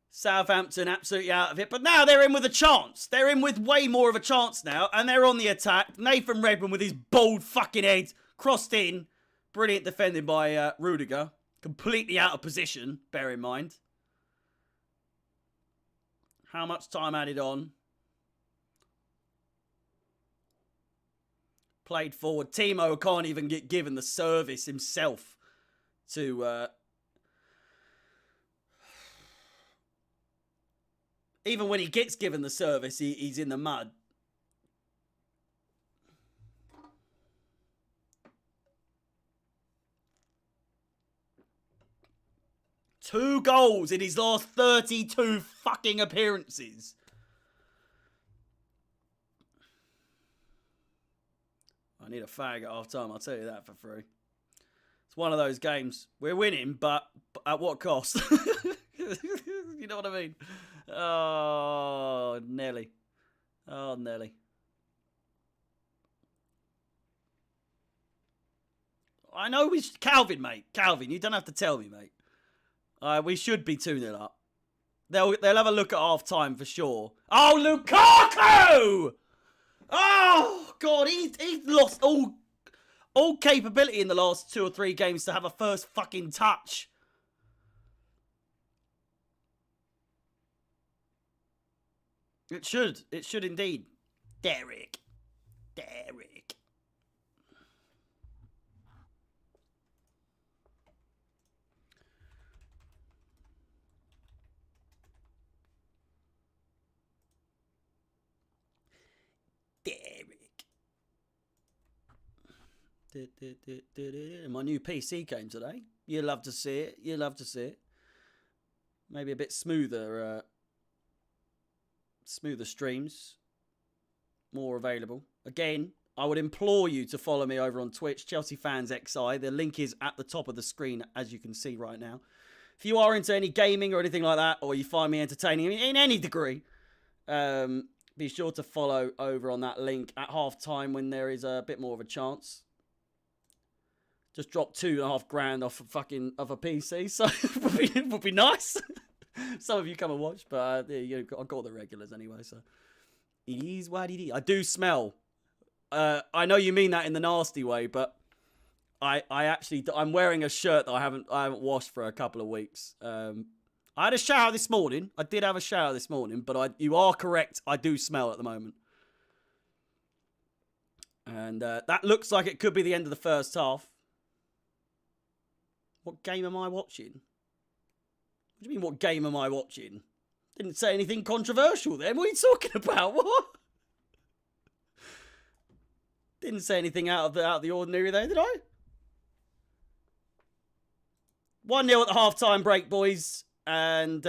Southampton absolutely out of it. But now they're in with a chance. They're in with way more of a chance now. And they're on the attack. Nathan Redmond with his bald fucking head. Crossed in. Brilliant defending by Rudiger. Completely out of position, bear in mind. How much time added on? Played forward. Timo can't even get given the service himself to... Even when he gets given the service, he's in the mud. Two goals in his last 32 fucking appearances. I need a fag at half time, I'll tell you that for free. It's one of those games. We're winning, but at what cost? You know what I mean? Oh, Nelly. Oh, Nelly. I know we should... Calvin, mate. Calvin, you don't have to tell me, mate. We should be 2-0 up. They'll have a look at half time for sure. Oh, Lukaku! Oh, God, he's lost all capability in the last 2 or 3 games to have a first fucking touch. It should. It should indeed. Derek. My new PC came today. You'll love to see it. You'll love to see it. Maybe a bit smoother. Smoother streams. More available. Again, I would implore you to follow me over on Twitch, Chelsea Fans XI. The link is at the top of the screen, as you can see right now. If you are into any gaming or anything like that, or you find me entertaining in any degree, be sure to follow over on that link at half time when there is a bit more of a chance. Just dropped $2,500 off a PC, so it would be nice. Some of you come and watch, but I got the regulars anyway, so it is what it is. I do smell. I know you mean that in the nasty way, but I'm wearing a shirt that I haven't washed for a couple of weeks. I had a shower this morning. I did have a shower this morning, but you are correct. I do smell at the moment. And that looks like it could be the end of the first half. What game am I watching? What do you mean, what game am I watching? Didn't say anything controversial then. What are you talking about? What? Didn't say anything out of the ordinary there, did I? 1-0 at the half-time break, boys. And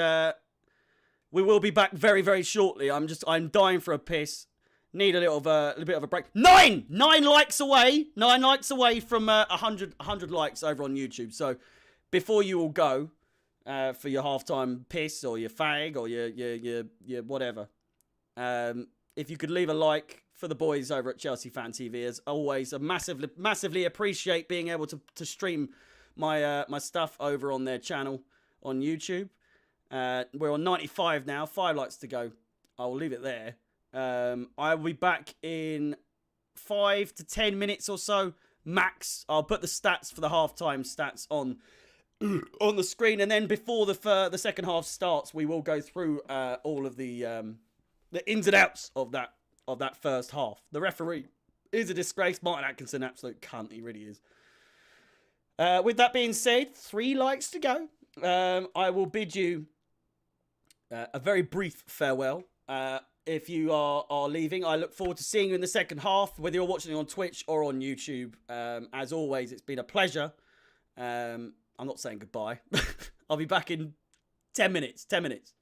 we will be back very, very shortly. I'm dying for a piss. Need a little bit of a break. 9 likes away. 9 likes away from 100 likes over on YouTube. So before you all go for your halftime piss or your fag or your whatever, if you could leave a like for the boys over at Chelsea Fan TV, as always, I massively appreciate being able to stream my my stuff over on their channel on YouTube. We're on 95 now. 5 likes to go. I'll leave it there. I will be back in 5 to 10 minutes or so, max. I'll put the stats for the halftime stats on the screen, and then before the second half starts, we will go through all of the ins and outs of that first half. The referee is a disgrace. Martin Atkinson, absolute cunt. He really is. With that being said, 3 likes to go. I will bid you a very brief farewell. If you are leaving, I look forward to seeing you in the second half, whether you're watching on Twitch or on YouTube. As always, it's been a pleasure. I'm not saying goodbye. I'll be back in 10 minutes. 10 minutes.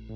All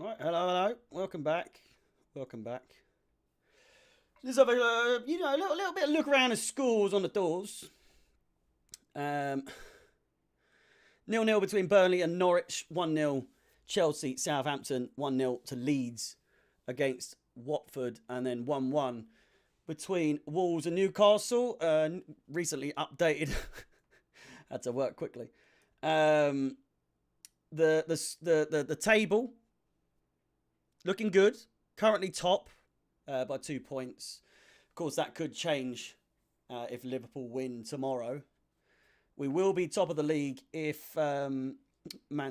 right, hello. Welcome back. Let's have a little bit of look around the scores on the doors. 0-0 between Burnley and Norwich. 1-0 Chelsea, Southampton. 1-0 to Leeds against Watford, and then 1-1 between Wolves and Newcastle. Recently updated. Had to work quickly. The table looking good. Currently top by 2 points. Of course, that could change if Liverpool win tomorrow. We will be top of the league if Man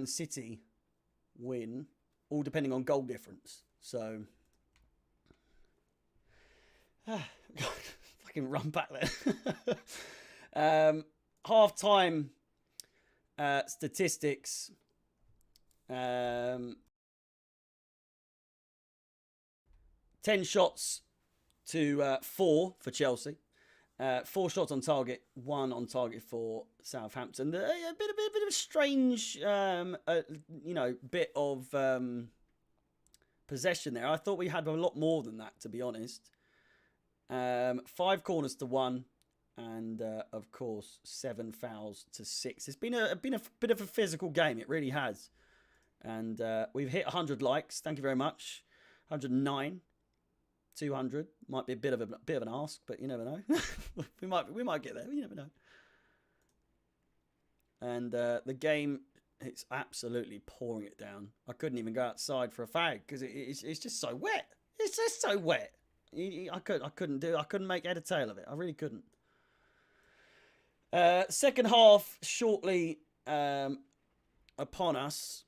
City win, all depending on goal difference. So, fucking run back there. Half-time statistics. 10 shots to 4 for Chelsea. 4 shots on target, 1 on target for Southampton. A bit of a strange, bit of possession there. I thought we had a lot more than that, to be honest. 5 corners to 1, and of course 7 fouls to 6. It's been a bit of a physical game. It really has, and we've hit 100 likes. Thank you very much. 109. 200 might be a bit of an ask, but you never know. we might get there. You never know. And the game, it's absolutely pouring it down. I couldn't even go outside for a fag because it's just so wet. It's just so wet. I couldn't make head or tail of it. I really couldn't. Second half shortly upon us.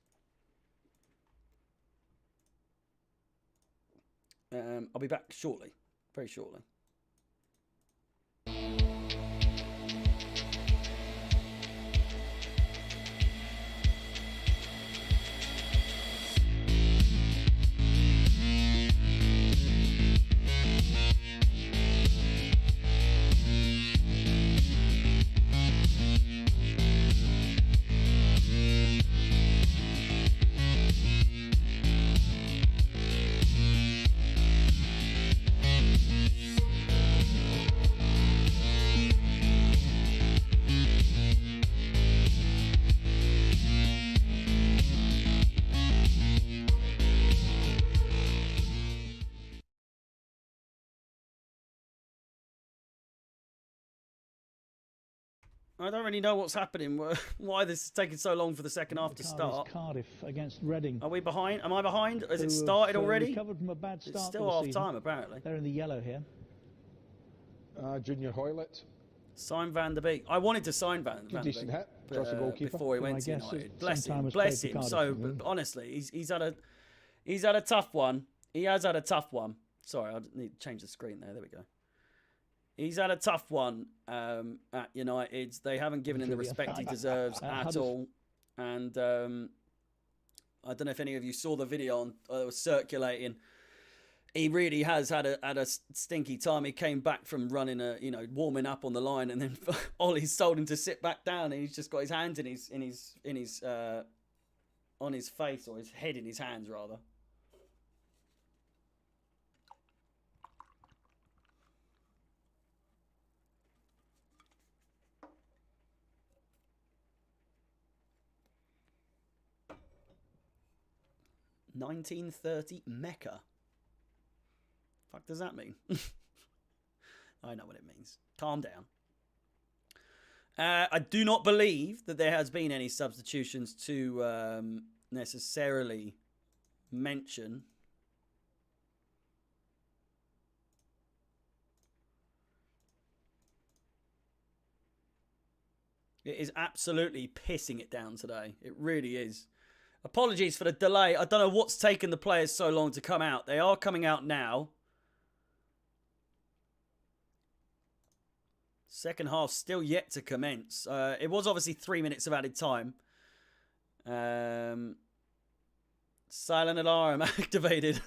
I'll be back shortly, very shortly. I don't really know what's happening. Why this is taking so long for the second half to start. Cardiff against Reading. Are we behind? Am I behind? Has it started already? Recovered from a bad start. It's still half time, apparently. They're in the yellow here. Junior Hoylett. Sign Van der Beek. I wanted to sign Van der Beek before he went to United. Bless him. So, but honestly, he's had a tough one. He has had a tough one. Sorry, I need to change the screen there. There we go. He's had a tough one at United. They haven't given him the respect he deserves at all. And I don't know if any of you saw the video that was circulating. He really has had a stinky time. He came back from running warming up on the line, and then Ollie's told him to sit back down, and he's just got his hands on his face, or his head in his hands rather. $1930 Mecca. Fuck does that mean? I know what it means. Calm down. I do not believe that there has been any substitutions to necessarily mention. It is absolutely pissing it down today. It really is. Apologies for the delay. I don't know what's taken the players so long to come out. They are coming out now. Second half still yet to commence. It was obviously 3 minutes of added time. Silent alarm activated.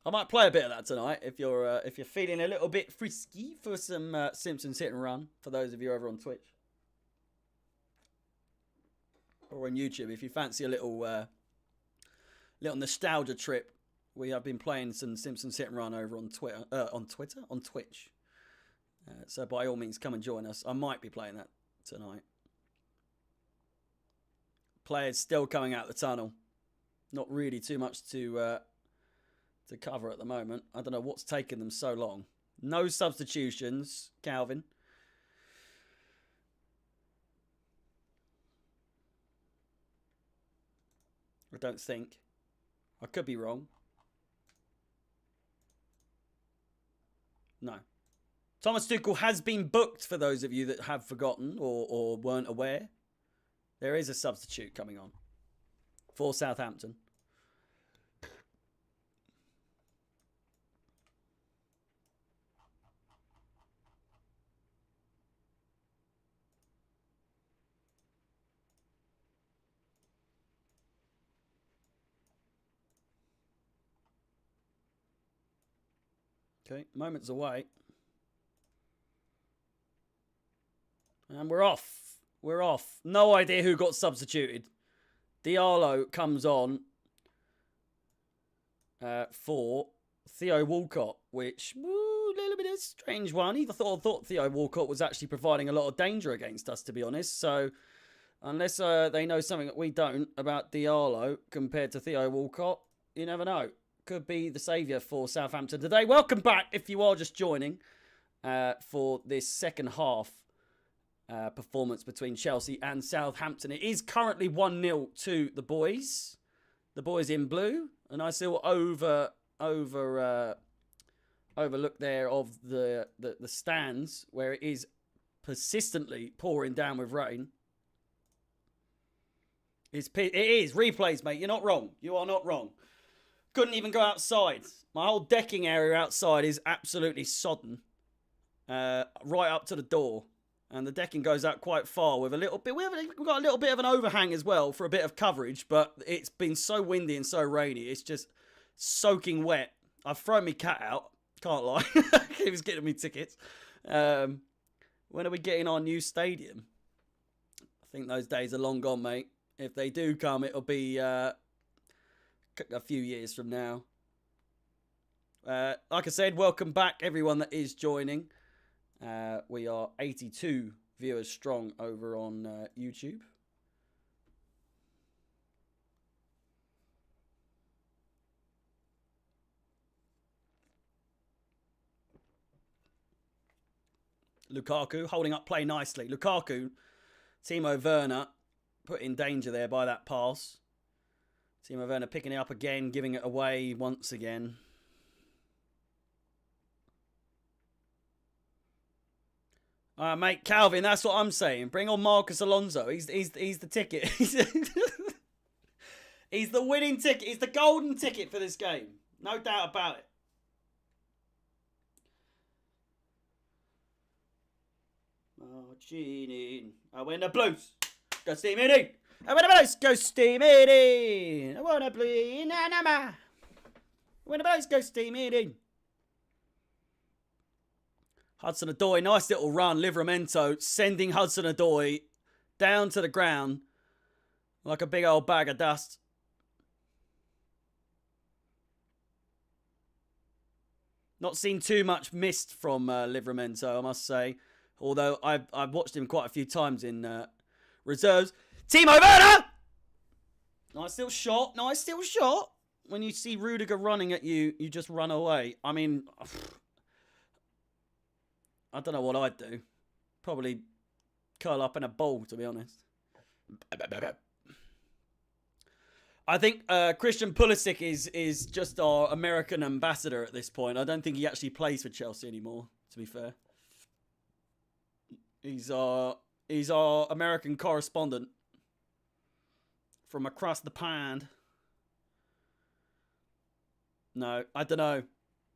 I might play a bit of that tonight if you're feeling a little bit frisky for some Simpsons Hit and Run. For those of you over on Twitch or on YouTube, if you fancy a little nostalgia trip. We have been playing some Simpsons Hit and Run over on Twitch. So by all means, come and join us. I might be playing that tonight. Players still coming out the tunnel. Not really too much to cover at the moment. I don't know what's taken them so long. No substitutions, Calvin. I don't think. I could be wrong. No. Thomas Tuchel has been booked, for those of you that have forgotten or weren't aware. There is a substitute coming on for Southampton. Okay, moments away. And we're off. We're off. No idea who got substituted. Diallo comes on for Theo Walcott, which, a little bit of a strange one. I thought Theo Walcott was actually providing a lot of danger against us, to be honest. So, unless they know something that we don't about Diallo compared to Theo Walcott, you never know. Could be the saviour for Southampton today. Welcome back if you are just joining for this second half performance between Chelsea and Southampton. It is currently 1-0 to the boys. The boys in blue. A nice little overlook there of the stands where it is persistently pouring down with rain. It is. Replays, mate. You're not wrong. You are not wrong. Couldn't even go outside. My whole decking area outside is absolutely sodden. Right up to the door. And the decking goes out quite far with a little bit. We've got a little bit of an overhang as well for a bit of coverage. But it's been so windy and so rainy. It's just soaking wet. I've thrown my cat out. Can't lie. He was getting me tickets. When are we getting our new stadium? I think those days are long gone, mate. If they do come, it'll be a few years from now. Like I said, welcome back everyone that is joining. We are 82 viewers strong over on YouTube. Lukaku holding up play nicely. Lukaku, Timo Werner put in danger there by that pass. Timo Werner picking it up again, giving it away once again. Mate, Calvin, that's what I'm saying. Bring on Marcus Alonso. He's the ticket. He's the winning ticket. He's the golden ticket for this game. No doubt about it. Marching in. I win the blues. Go steaming in. I win the blues. Go steaming in. I want to play in Anama. Win the blues. Go steaming in. Hudson-Odoi, nice little run. Livramento sending Hudson-Odoi down to the ground like a big old bag of dust. Not seen too much missed from Livramento, I must say. Although I've watched him quite a few times in reserves. Timo Werner! Nice little shot. Nice little shot. When you see Rudiger running at you, you just run away. I mean... I don't know what I'd do. Probably curl up in a ball, to be honest. I think Christian Pulisic is just our American ambassador at this point. I don't think he actually plays for Chelsea anymore, to be fair. He's our American correspondent from across the pond. No, I don't know.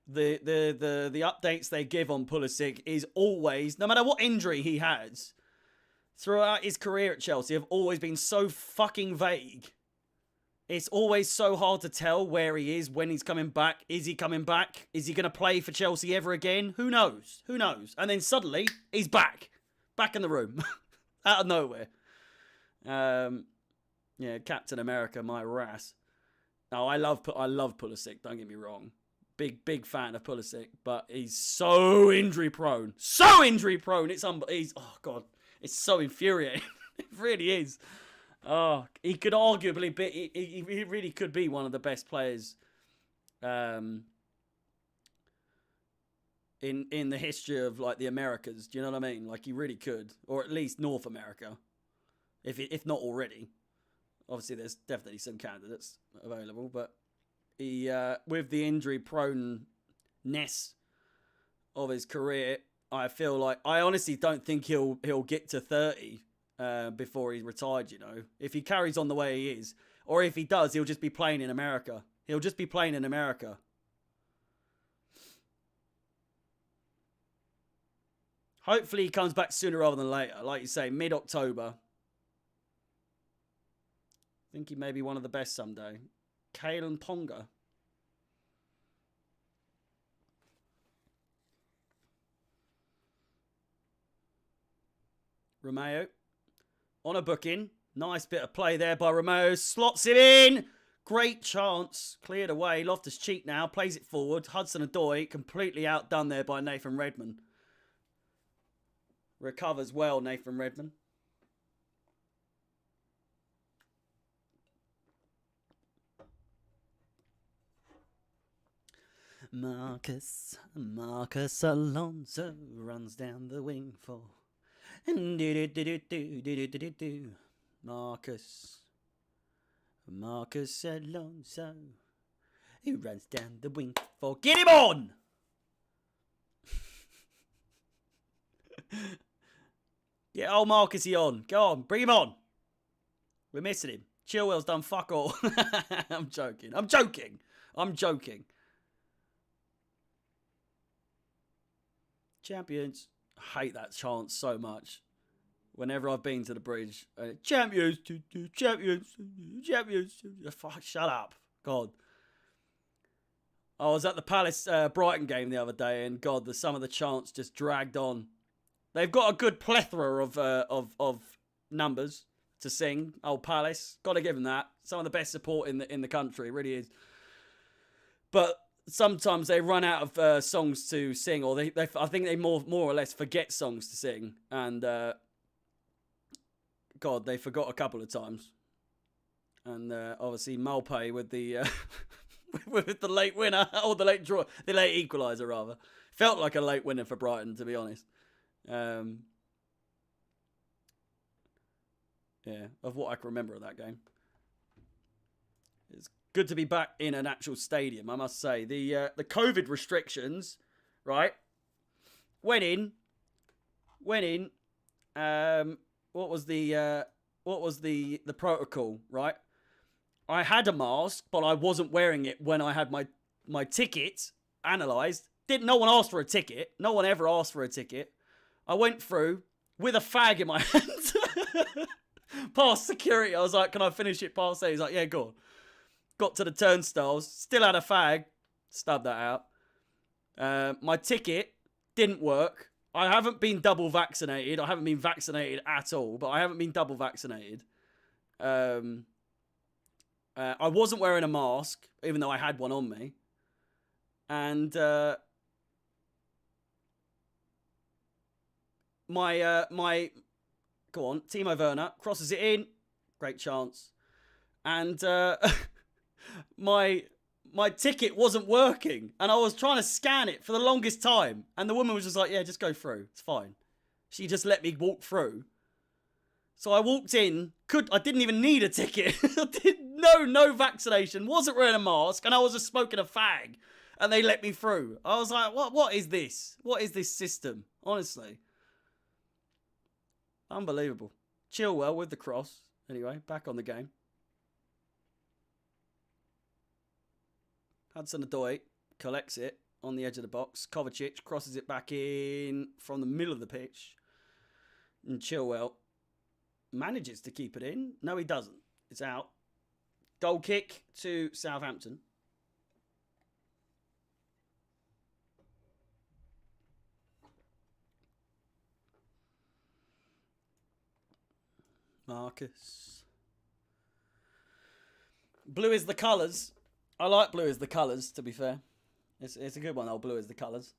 The updates they give on Pulisic is always, no matter what injury he has, throughout his career at Chelsea, have always been so fucking vague. It's always so hard to tell where he is, when he's coming back. Is he coming back? Is he going to play for Chelsea ever again? Who knows? Who knows? And then suddenly, he's back. Back in the room. Out of nowhere. Yeah, Captain America, my rass. Oh, I love Pulisic, don't get me wrong. Big fan of Pulisic, but he's so injury prone. So injury prone. Oh God, it's so infuriating. It really is. Oh, he could arguably be. He really could be one of the best players, in the history of like the Americas. Do you know what I mean? Like he really could, or at least North America, if not already. Obviously, there's definitely some candidates available, but he, with the injury proneness of his career, I feel like I honestly don't think he'll get to 30 before he's retired. You know, if he carries on the way he is, or if he does, he'll just be playing in America. He'll just be playing in America. Hopefully, he comes back sooner rather than later. Like you say, mid-October. I think he may be one of the best someday. Kalen Ponga. Romeo. On a booking. Nice bit of play there by Romeo. Slots it in. Great chance. Cleared away. Loftus-Cheek now. Plays it forward. Hudson-Odoi completely outdone there by Nathan Redmond. Recovers well, Nathan Redmond. Marcus Alonso runs down the wing for Marcus Alonso, he runs down the wing for, get him on. Get old Marcusy on. Go on, bring him on. We're missing him. Chilwell's done fuck all. I'm joking. Champions. I hate that chant so much. Whenever I've been to the bridge. Champions. Fuck, shut up. God. I was at the Palace Brighton game the other day, and God, some of the chants just dragged on. They've got a good plethora of numbers to sing. Old Palace. Got to give them that. Some of the best support in the country. It really is. But sometimes they run out of songs to sing, or I think they more or less forget songs to sing, and God, they forgot a couple of times, and obviously Malpay with the with the late winner, or the late draw, the late equaliser rather, felt like a late winner for Brighton, to be honest. Yeah, of what I can remember of that game. It's good to be back in an actual stadium, I must say. The COVID restrictions, right? Went in. What was the protocol, right? I had a mask, but I wasn't wearing it when I had my ticket analysed. No one asked for a ticket. No one ever asked for a ticket. I went through with a fag in my hand. Past security. I was like, can I finish it past there? He's like, yeah, go on. Got to the turnstiles. Still had a fag. Stubbed that out. My ticket didn't work. I haven't been double vaccinated. I haven't been vaccinated at all, but I haven't been double vaccinated. I wasn't wearing a mask, even though I had one on me. And go on, Timo Werner crosses it in. Great chance. And my my ticket wasn't working, and I was trying to scan it for the longest time, and the woman was just like, yeah, just go through, it's fine. She just let me walk through. So I walked in, I didn't even need a ticket. I did no vaccination, wasn't wearing a mask, and I was just smoking a fag, and they let me through. I was like, what is this? What is this system? Honestly. Unbelievable. Chilwell with the cross. Anyway, back on the game. Hudson-Odoi collects it on the edge of the box. Kovacic crosses it back in from the middle of the pitch. And Chilwell manages to keep it in. No, he doesn't. It's out. Goal kick to Southampton. Marcus. Blue is the colours. I like blue is the colours, to be fair. It's a good one, though. Blue is the colours.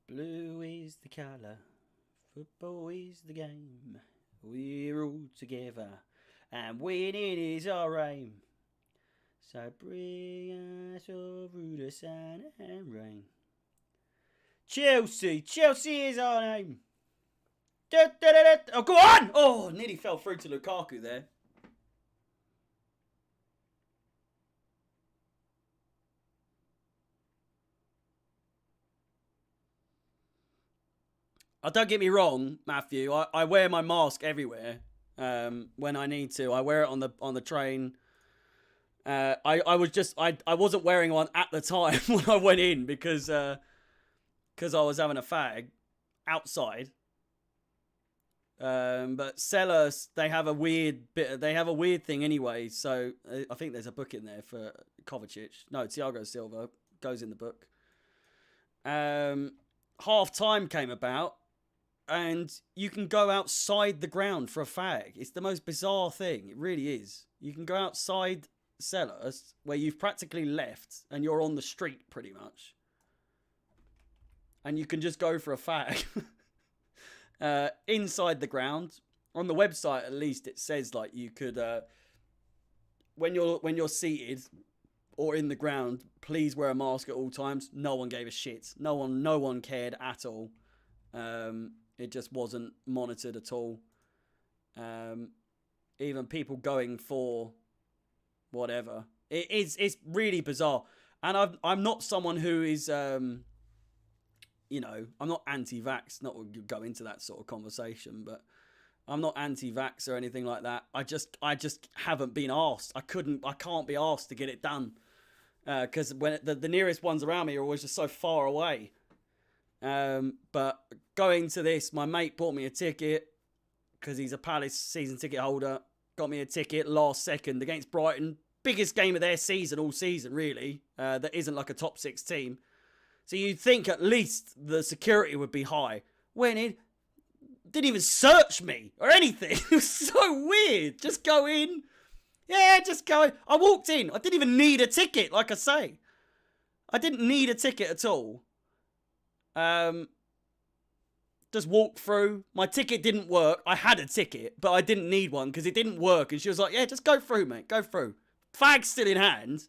Blue is the colour. Football is the game. We're all together. And winning is our aim. So bring us all through the sun and rain. Chelsea. Chelsea is our name. Da, da, da, da. Oh, go on! Oh, nearly fell through to Lukaku there. Don't get me wrong, Matthew. I wear my mask everywhere when I need to. I wear it on the train. I wasn't wearing one at the time when I went in because I was having a fag outside. But sellers, they have a weird thing anyway. So I think there's a book in there for Kovacic. No, Thiago Silva goes in the book. Half time came about, and you can go outside the ground for a fag. It's the most bizarre thing. It really is. You can go outside sellers where you've practically left, and you're on the street pretty much, and you can just go for a fag. Inside the ground, on the website at least, it says like you could when you're seated or in the ground, please wear a mask at all times. No one gave a shit. No one cared at all. It just wasn't monitored at all. Even people going for whatever, it's really bizarre. And I'm not someone who is I'm not anti-vax, not to go into that sort of conversation, but I'm not anti-vax or anything like that. I just haven't been asked. I can't be asked to get it done. Because when the nearest ones around me are always just so far away. But going to this, my mate bought me a ticket because he's a Palace season ticket holder. Got me a ticket last second against Brighton. Biggest game of their season, all season, really. That isn't like a top 6 team. So you'd think at least the security would be high. Went in, didn't even search me or anything. It was so weird. Just go in. Yeah, just go in. I walked in. I didn't even need a ticket, like I say. I didn't need a ticket at all. Just walked through. My ticket didn't work. I had a ticket, but I didn't need one because it didn't work. And she was like, yeah, just go through, mate. Go through. Fag still in hand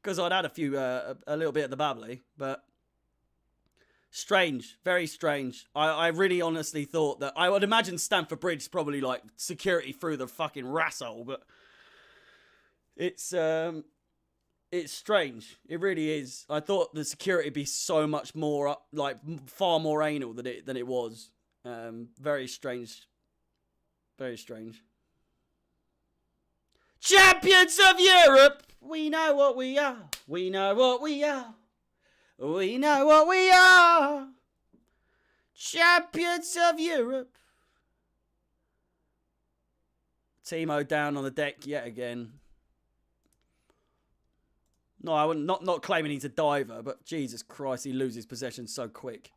because I'd had a few, a little bit of the bubbly, but strange, very strange. I really honestly thought that, I would imagine Stamford Bridge is probably like security through the fucking rasshole, but it's strange. It really is. I thought the security would be so much more like far more anal than it was. Very strange. Very strange. Champions of Europe! We know what we are. We know what we are. We know what we are. Champions of Europe. Timo down on the deck yet again. No, I wouldn't, not claiming he's a diver, but Jesus Christ, he loses possession so quick.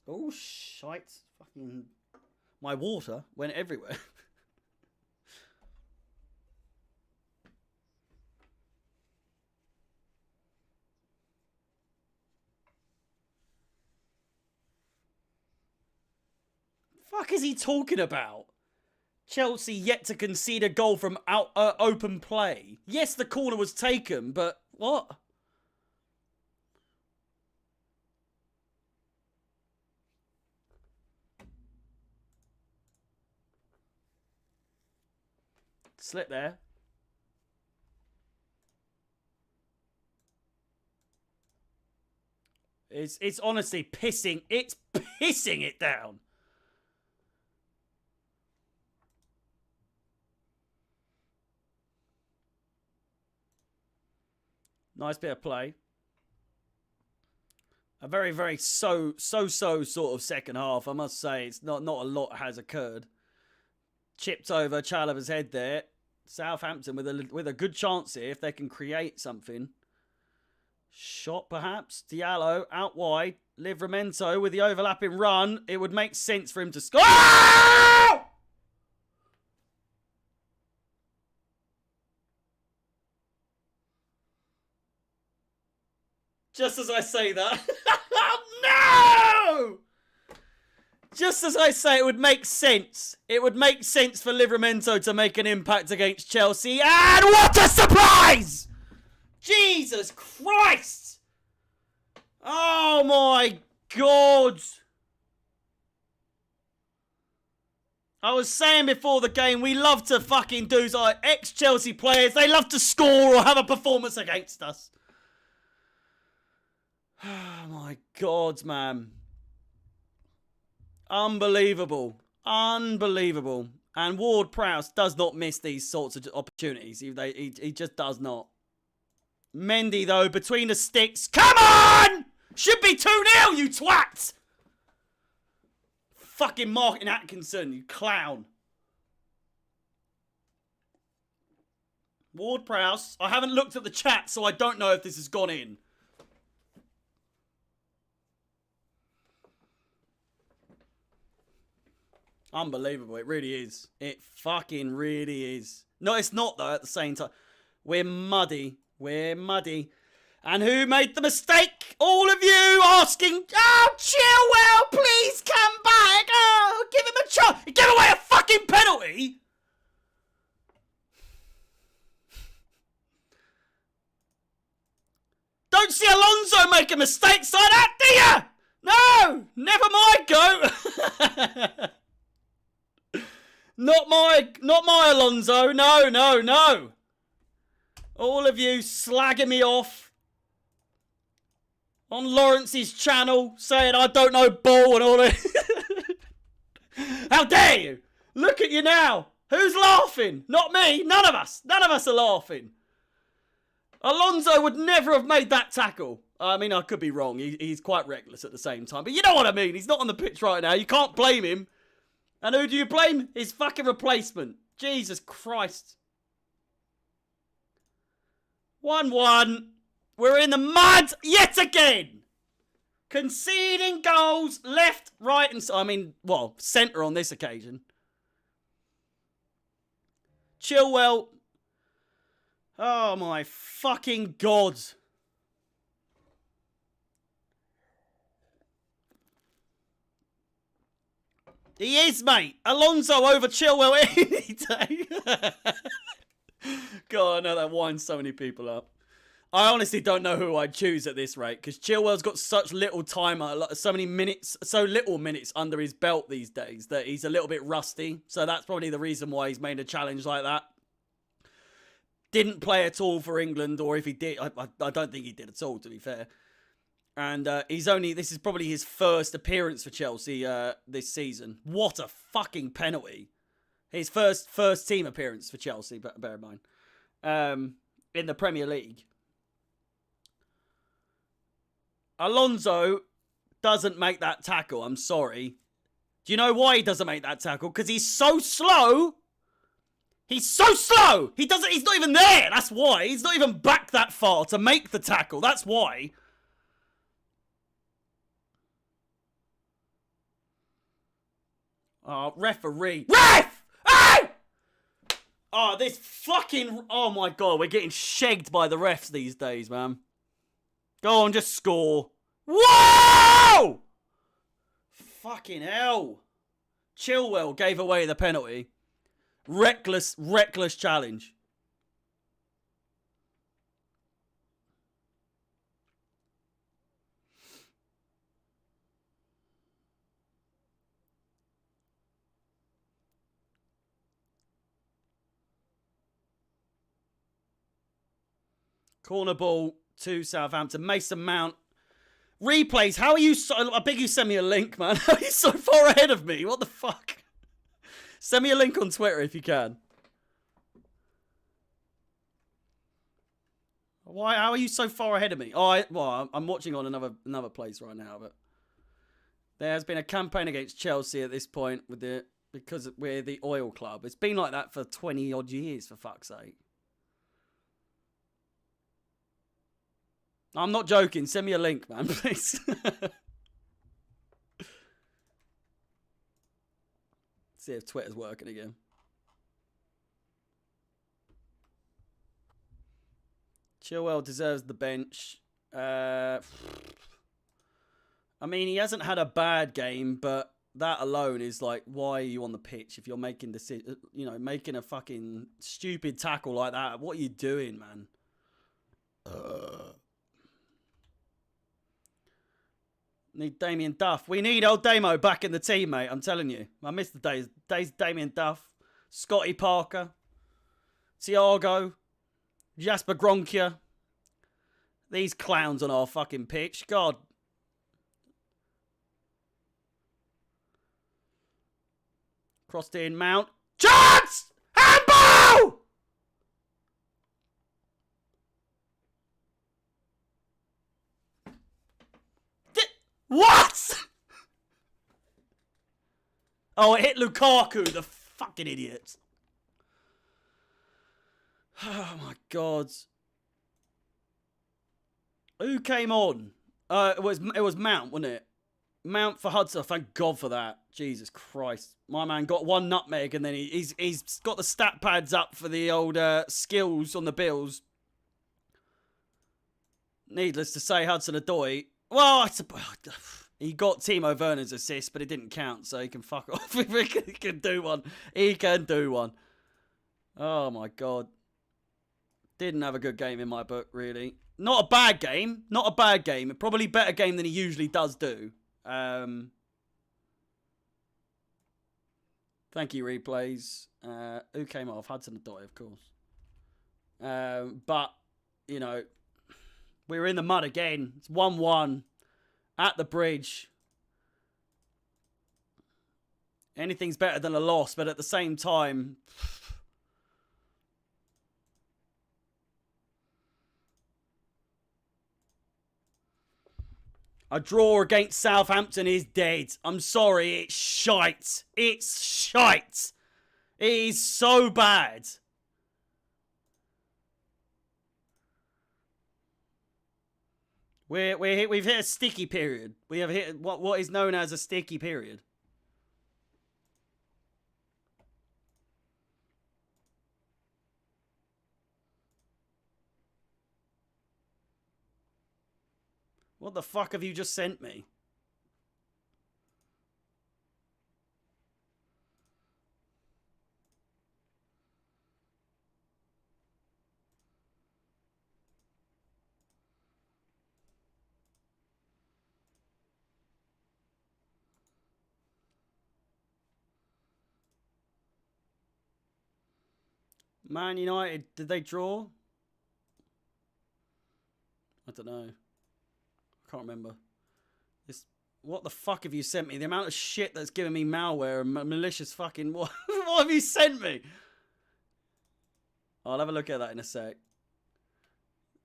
Oh, shite. Fucking... My water went everywhere. Fuck is he talking about? Chelsea yet to concede a goal from open play. Yes, the corner was taken, but what? Slip there. It's honestly pissing. It's pissing it down. Nice bit of play. A very, very so sort of second half. I must say, it's not a lot has occurred. Chipped over Chalobah's head there. Southampton with a good chance here if they can create something. Shot perhaps. Diallo out wide. Livramento with the overlapping run. It would make sense for him to score. Oh! Just as I say that. No! Just as I say, it would make sense. It would make sense for Livramento to make an impact against Chelsea. And what a surprise! Jesus Christ! Oh my God! I was saying before the game, we love to fucking do like ex-Chelsea players. They love to score or have a performance against us. Oh my God, man. Unbelievable. Unbelievable. And Ward-Prowse does not miss these sorts of opportunities. He just does not. Mendy, though, between the sticks. Come on! Should be 2-0, you twat! Fucking Martin Atkinson, you clown. Ward-Prowse. I haven't looked at the chat, so I don't know if this has gone in. Unbelievable. It really is. It fucking really is. No, it's not, though, at the same time. We're muddy. We're muddy. And who made the mistake? All of you asking, oh, Chilwell, please come back. Oh, give him a chance. He gave away a fucking penalty. Don't see Alonso making mistakes like that, do you? No, never mind, go. Not my Alonso. No, no, no. All of you slagging me off on Lawrence's channel, saying I don't know ball and all that. How dare you? Look at you now. Who's laughing? Not me. None of us. None of us are laughing. Alonso would never have made that tackle. I mean, I could be wrong. He's quite reckless at the same time. But you know what I mean. He's not on the pitch right now. You can't blame him. And who do you blame? His fucking replacement. Jesus Christ. 1-1. We're in the mud yet again. Conceding goals left, right, and... I mean, well, centre on this occasion. Chilwell. Oh, my fucking God. He is, mate. Alonso over Chilwell any day. God, I know that winds so many people up. I honestly don't know who I'd choose at this rate, because Chilwell's got such little time, so many minutes, so little minutes under his belt these days that he's a little bit rusty. So that's probably the reason why he's made a challenge like that. Didn't play at all for England, or if he did, I don't think he did at all, to be fair. And this is probably his first appearance for Chelsea this season. What a fucking penalty. His first team appearance for Chelsea, bear in mind. In the Premier League. Alonso doesn't make that tackle, I'm sorry. Do you know why he doesn't make that tackle? Because he's so slow. He's so slow. He's not even there. That's why. He's not even back that far to make the tackle. That's why. Oh, referee. Ref! Hey! Oh, this fucking... Oh, my God. We're getting shagged by the refs these days, man. Go on, just score. Whoa! Fucking hell. Chilwell gave away the penalty. Reckless challenge. Corner ball to Southampton. Mason Mount. Replays. How are you so... I beg you send me a link, man. How are you so far ahead of me? What the fuck? Send me a link on Twitter if you can. Why? How are you so far ahead of me? Oh, I'm watching on another place right now, but there's been a campaign against Chelsea at this point because we're the oil club. It's been like that for 20 odd years, for fuck's sake. I'm not joking. Send me a link, man, please. See if Twitter's working again. Chilwell deserves the bench. I mean, he hasn't had a bad game, but that alone is like, why are you on the pitch if you're making making a fucking stupid tackle like that? What are you doing, man? Need Damien Duff. We need old Damo back in the team, mate. I'm telling you. I miss the days Damien Duff, Scotty Parker, Thiago, Jasper Gronkia. These clowns on our fucking pitch. God. Crossed in, Mount. Chance! Handball! What? Oh, it hit Lukaku, the fucking idiot. Oh my God. Who came on? It was Mount, wasn't it? Mount for Hudson. Thank God for that. Jesus Christ. My man got one nutmeg and then he's got the stat pads up for the old skills on the Bills. Needless to say, Hudson-Odoi. Well, I suppose he got Timo Werner's assist, but it didn't count, so he can fuck off. He can do one. He can do one. Oh my God. Didn't have a good game in my book, really. Not a bad game. Not a bad game. Probably better game than he usually does do. Thank you, replays. Who came off? Hudson-Odoi, of course. But, you know, we were in the mud again. It's 1-1 at the bridge. Anything's better than a loss, but at the same time, a draw against Southampton is dead. I'm sorry, it's shite. It's shite. It is so bad. We've hit a sticky period. We have hit what is known as a sticky period. What the fuck have you just sent me? Man United, did they draw? I don't know. I can't remember. What the fuck have you sent me? The amount of shit that's giving me malware and malicious fucking... What have you sent me? I'll have a look at that in a sec.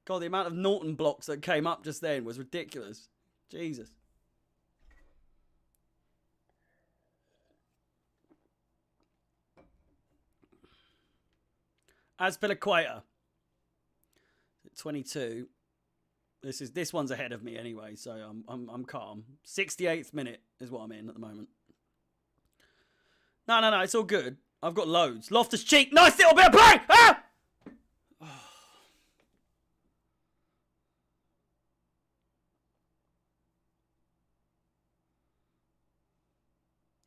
God, the amount of Norton blocks that came up just then was ridiculous. Jesus. Azpilicueta. 22. This one's ahead of me anyway, so I'm calm. 68th minute is what I'm in at the moment. No, it's all good. I've got loads. Loftus-Cheek, nice little bit of play! Ah!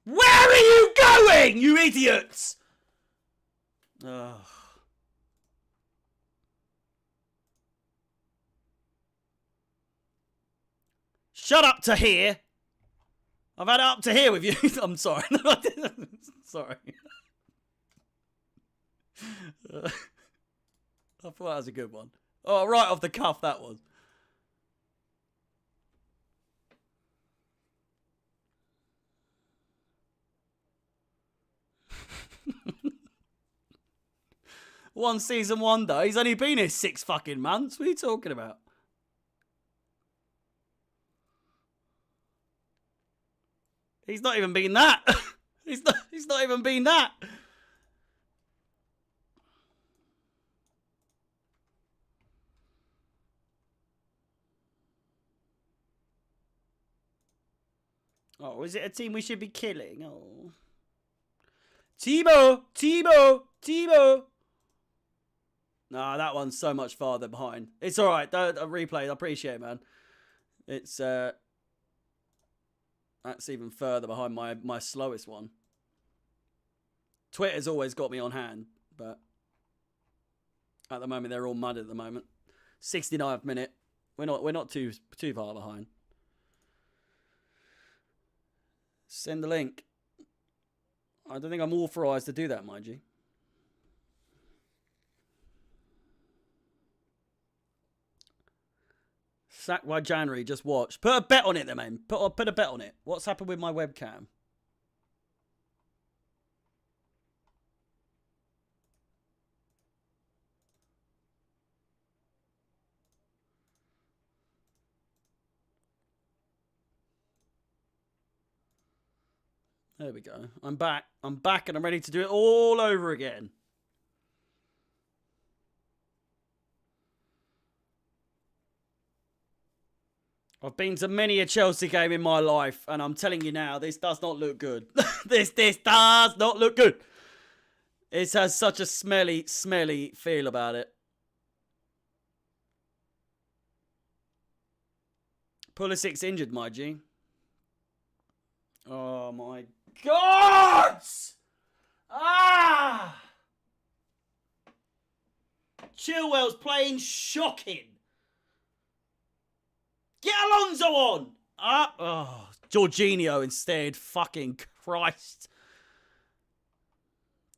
Where are you doing, you idiots? Ugh. Shut up to here. I've had it up to here with you. I'm sorry. Sorry. I thought that was a good one. Oh, right off the cuff, that was. One season wonder. He's only been here 6 fucking months. What are you talking about? He's not even been that. He's not even been that. Oh, is it a team we should be killing? Oh. Timo! Nah, that one's so much farther behind. It's alright. Don't replay. I appreciate it, man. It's, that's even further behind my slowest one. Twitter's always got me on hand, but at the moment they're all mud at the moment. 69th minute. We're not too far behind. Send the link. I don't think I'm authorised to do that, mind you. Sacked by January, just watch. Put a bet on it then, man. Put a bet on it. What's happened with my webcam? There we go. I'm back. I'm back and I'm ready to do it all over again. I've been to many a Chelsea game in my life, and I'm telling you now, this does not look good. This does not look good. It has such a smelly feel about it. Pulisic injured, my G. Oh my God! Ah! Chilwell's playing shocking. Get Alonso on! Oh, Jorginho instead. Fucking Christ.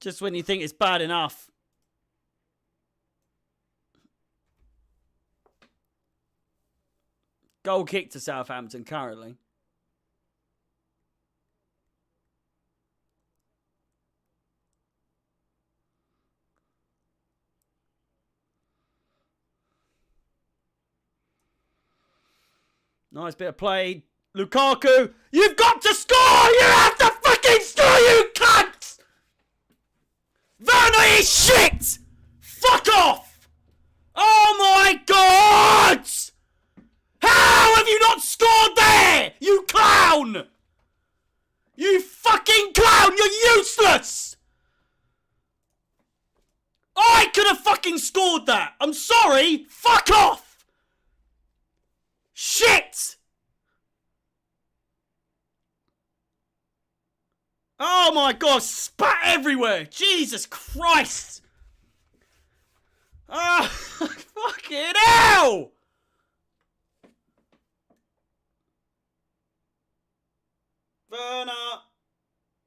Just when you think it's bad enough. Goal kick to Southampton currently. Nice bit of play. Lukaku, you've got to score! You have to fucking score, you cunt! Werner is shit! Fuck off! Oh my God! How have you not scored there? You clown! You fucking clown! You're useless! I could have fucking scored that! I'm sorry! Fuck off! Shit! Oh my God, spat everywhere! Jesus Christ! Ah, fucking hell! Werner.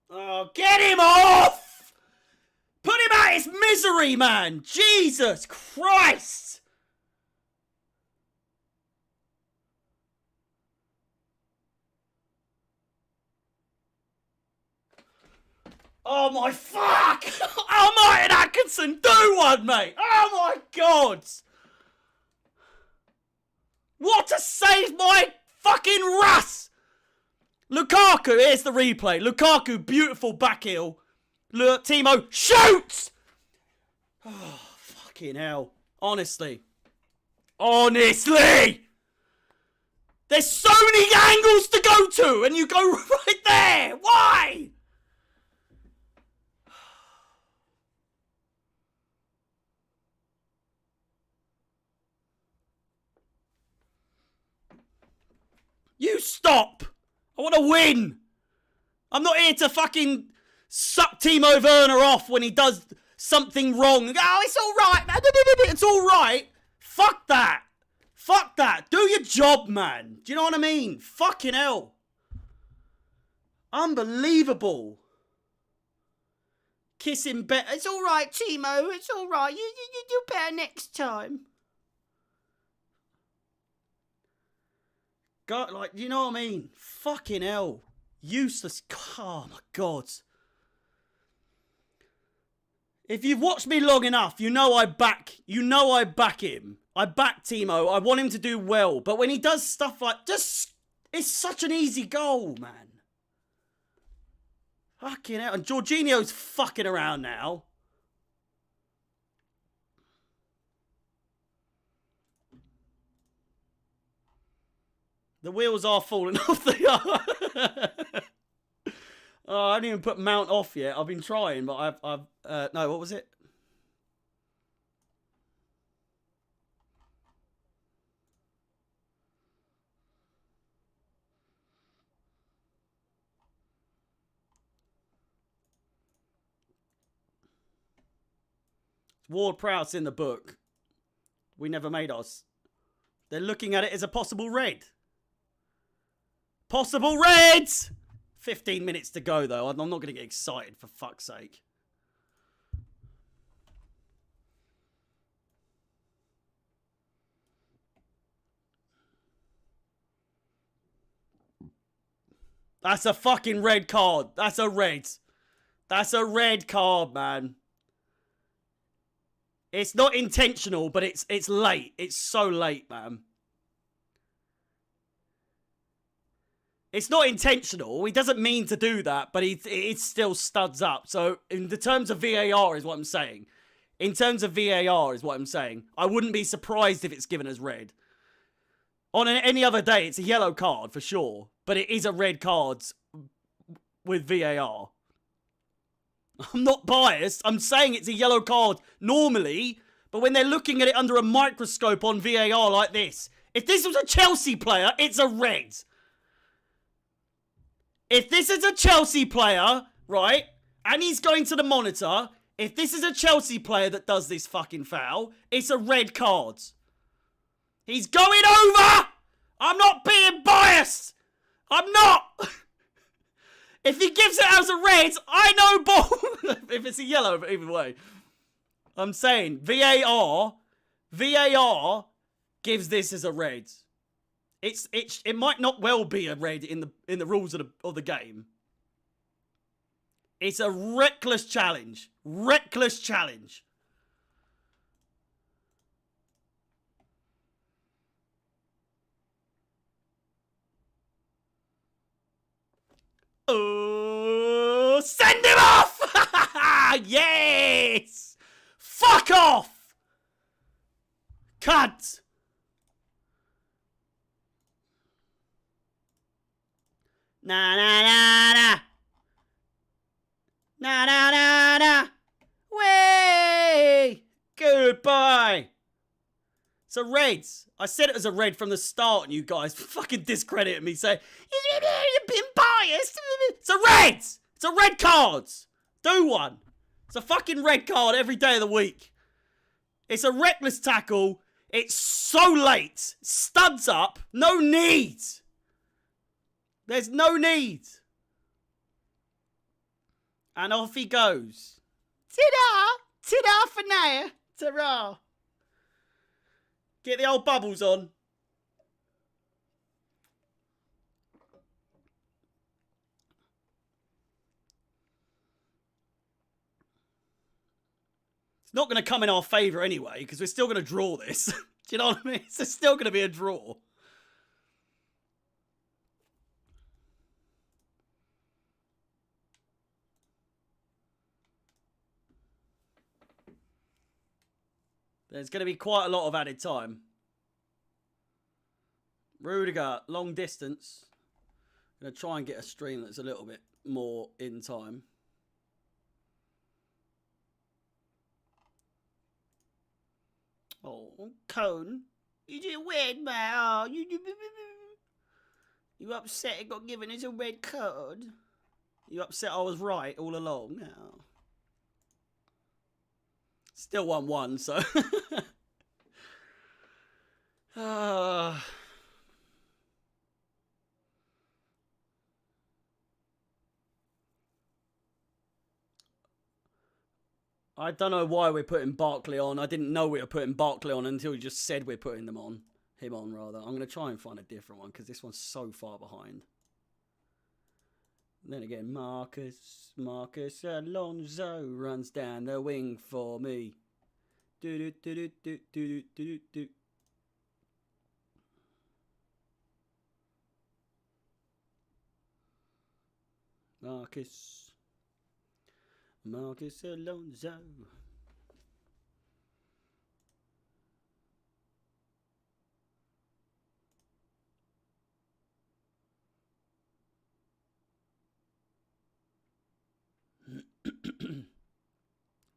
Oh, get him off! Put him out his misery, man! Jesus Christ! Oh my fuck! Oh, Martin Atkinson, do one, mate! Oh my God! What to save my fucking Russ! Lukaku, here's the replay. Lukaku, beautiful back heel. Look, Timo, shoots! Oh, fucking hell. Honestly. Honestly! There's so many angles to go to, and you go right there! Why? You stop! I want to win! I'm not here to fucking suck Timo Werner off when he does something wrong. Oh, it's all right, man. It's all right. Fuck that. Fuck that. Do your job, man. Do you know what I mean? Fucking hell. Unbelievable. Kissing better. It's all right, Timo. It's all right. You do better next time. God, like, you know what I mean? Fucking hell. Useless. Oh, my God. If you've watched me long enough, you know I back him. I back Timo. I want him to do well. But when he does stuff like, just, it's such an easy goal, man. Fucking hell. And Jorginho's fucking around now. The wheels are falling off. They are. Oh, I haven't even put Mount off yet. I've been trying, but I've no, what was it? Ward-Prowse in the book. We never made ours. They're looking at it as a possible red. Possible reds! 15 minutes to go, though. I'm not going to get excited, for fuck's sake. That's a fucking red card. That's a red. That's a red card, man. It's not intentional, but it's late. It's so late, man. It's not intentional. He doesn't mean to do that, but it still studs up. So, in the terms of VAR is what I'm saying. In terms of VAR is what I'm saying. I wouldn't be surprised if it's given as red. On any other day, it's a yellow card for sure. But it is a red card with VAR. I'm not biased. I'm saying it's a yellow card normally. But when they're looking at it under a microscope on VAR like this. If this was a Chelsea player, it's a red. If this is a Chelsea player, right, and he's going to the monitor, if this is a Chelsea player that does this fucking foul, it's a red card. He's going over! I'm not being biased! I'm not! If he gives it as a red, I know ball. If it's a yellow, but either way. I'm saying, VAR gives this as a red. It might not well be a red in the rules of the game. It's a reckless challenge. Reckless challenge. Oh, send him off! Yes! Fuck off! Cunt! Na na na na. Na na na na. Way! Goodbye! It's a red. I said it was a red from the start and you guys fucking discredited me saying, you've been biased. It's a red! It's a red card! Do one. It's a fucking red card every day of the week. It's a reckless tackle. It's so late. Studs up. No need. There's no need. And off he goes. Ta-da! Ta-da for now. Ta-ra. Get the old bubbles on. It's not going to come in our favour anyway, because we're still going to draw this. Do you know what I mean? It's still going to be a draw. There's going to be quite a lot of added time. Rudiger, long distance. I'm going to try and get a stream that's a little bit more in time. Oh, Cone. You did weird, man. Oh, you upset it got given as a red card. You upset I was right all along? No. Still 1-1, so... I don't know why we're putting Barkley on. I didn't know we were putting Barkley on until you just said we're putting him on, rather. I'm going to try and find a different one because this one's so far behind. And then again, Marcus Alonso runs down the wing for me. Do do do do do do do do. Marcus Alonso.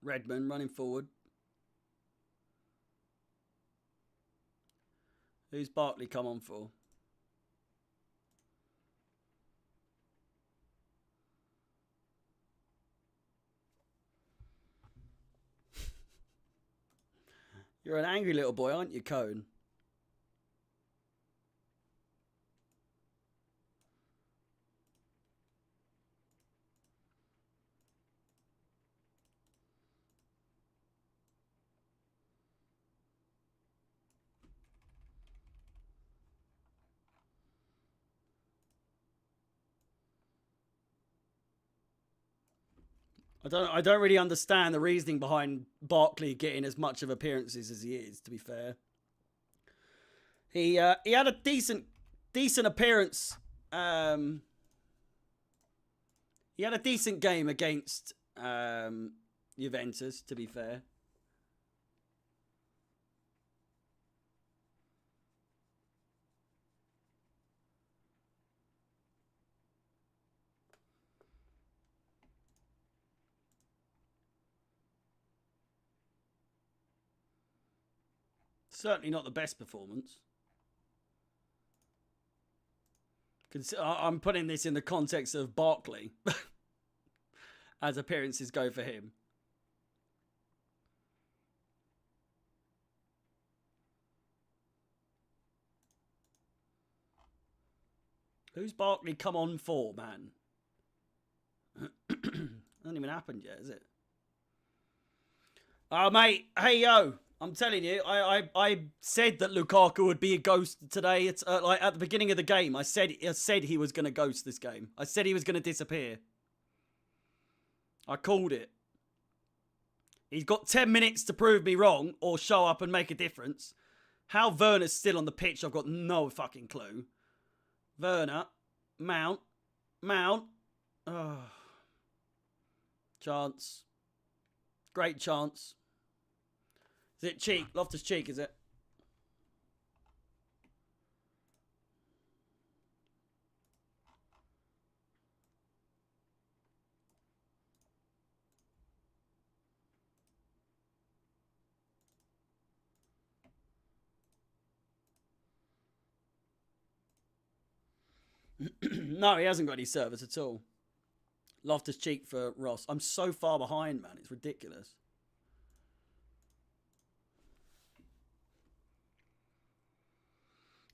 Redmond running forward. Who's Barkley come on for? You're an angry little boy, aren't you, Cone? I don't really understand the reasoning behind Barkley getting as much of appearances as he is, to be fair. He had a decent appearance. He had a decent game against Juventus, to be fair. Certainly not the best performance. I'm putting this in the context of Barkley, as appearances go for him. Who's Barkley come on for, man? Hasn't even happened yet, is it? Oh, mate. Hey, yo. I'm telling you, I said that Lukaku would be a ghost today. It's like at the beginning of the game. I said he was going to ghost this game. I said he was going to disappear. I called it. He's got 10 minutes to prove me wrong or show up and make a difference. How Werner's still on the pitch, I've got no fucking clue. Werner, Mount. Oh. Chance. Great chance. Is it Cheek? Loftus Cheek, is it? No, he hasn't got any service at all. Loftus Cheek for Ross. I'm so far behind, man. It's ridiculous.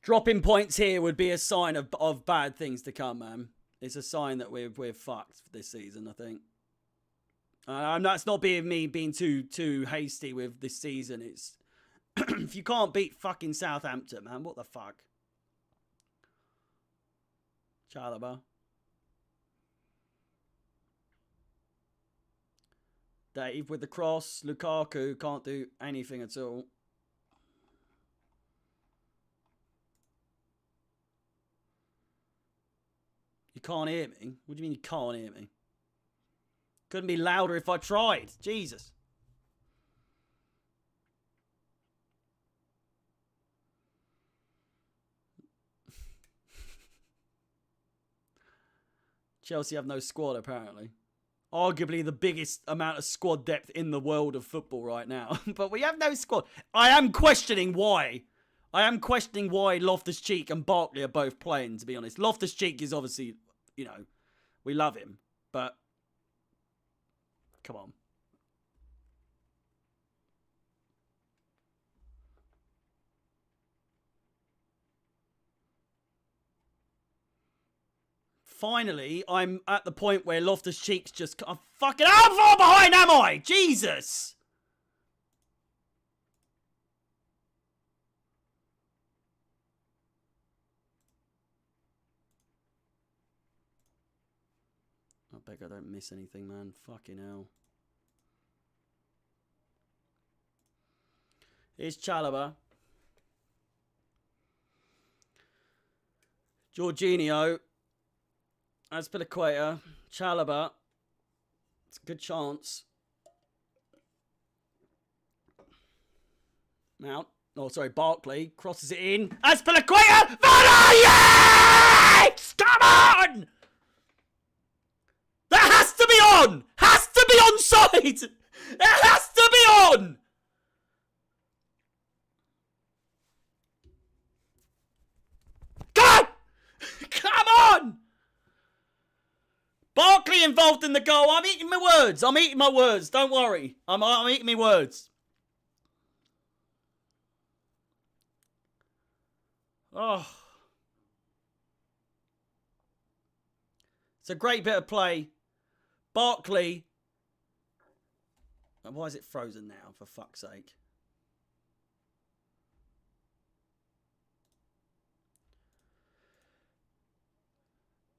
Dropping points here would be a sign of bad things to come, man. It's a sign that we're fucked this season, I think. That's not me being too hasty with this season. It's if you can't beat fucking Southampton, man, what the fuck? Chalobah. Dave with the cross. Lukaku can't do anything at all. You can't hear me? What do you mean you can't hear me? Couldn't be louder if I tried. Jesus. Chelsea have no squad, apparently. Arguably the biggest amount of squad depth in the world of football right now. But we have no squad. I am questioning why. Loftus-Cheek and Barkley are both playing, to be honest. Loftus-Cheek is obviously, you know, we love him. but come on. Finally, I'm at the point where Loftus-Cheek's just... I'm fucking... How far behind am I? Jesus! I beg I don't miss anything, man. Fucking hell. Here's Chalobah. Jorginho. Azpilicueta. Chalobah. It's a good chance. Mount. Oh, sorry, Barkley. Crosses it in. Azpilicueta! Yes! Come on! That has to be on! Has to be onside! It has to be on! Come on! Come on! Barkley involved in the goal. I'm eating my words. I'm eating my words. Don't worry. I'm eating my words. Oh. It's a great bit of play. Barkley. Why is it frozen now, for fuck's sake?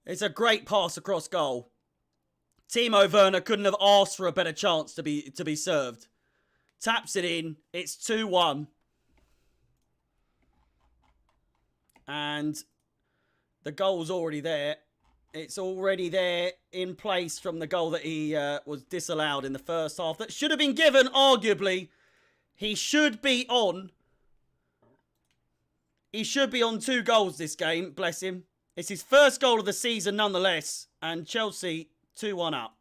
It's a great pass across goal. Timo Werner couldn't have asked for a better chance to be served. Taps it in. It's 2-1. And the goal's already there. It's already there in place from the goal that he was disallowed in the first half. That should have been given, arguably. He should be on. He should be on 2 goals this game, bless him. It's his first goal of the season nonetheless. And Chelsea 2-1 up.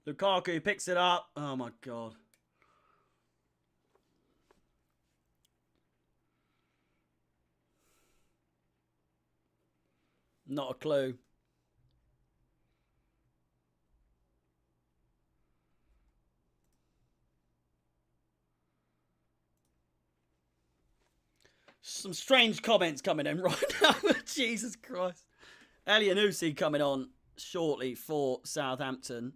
Lukaku picks it up. Oh my God. Not a clue. Some strange comments coming in right now. Jesus Christ. Elianusi coming on shortly for Southampton.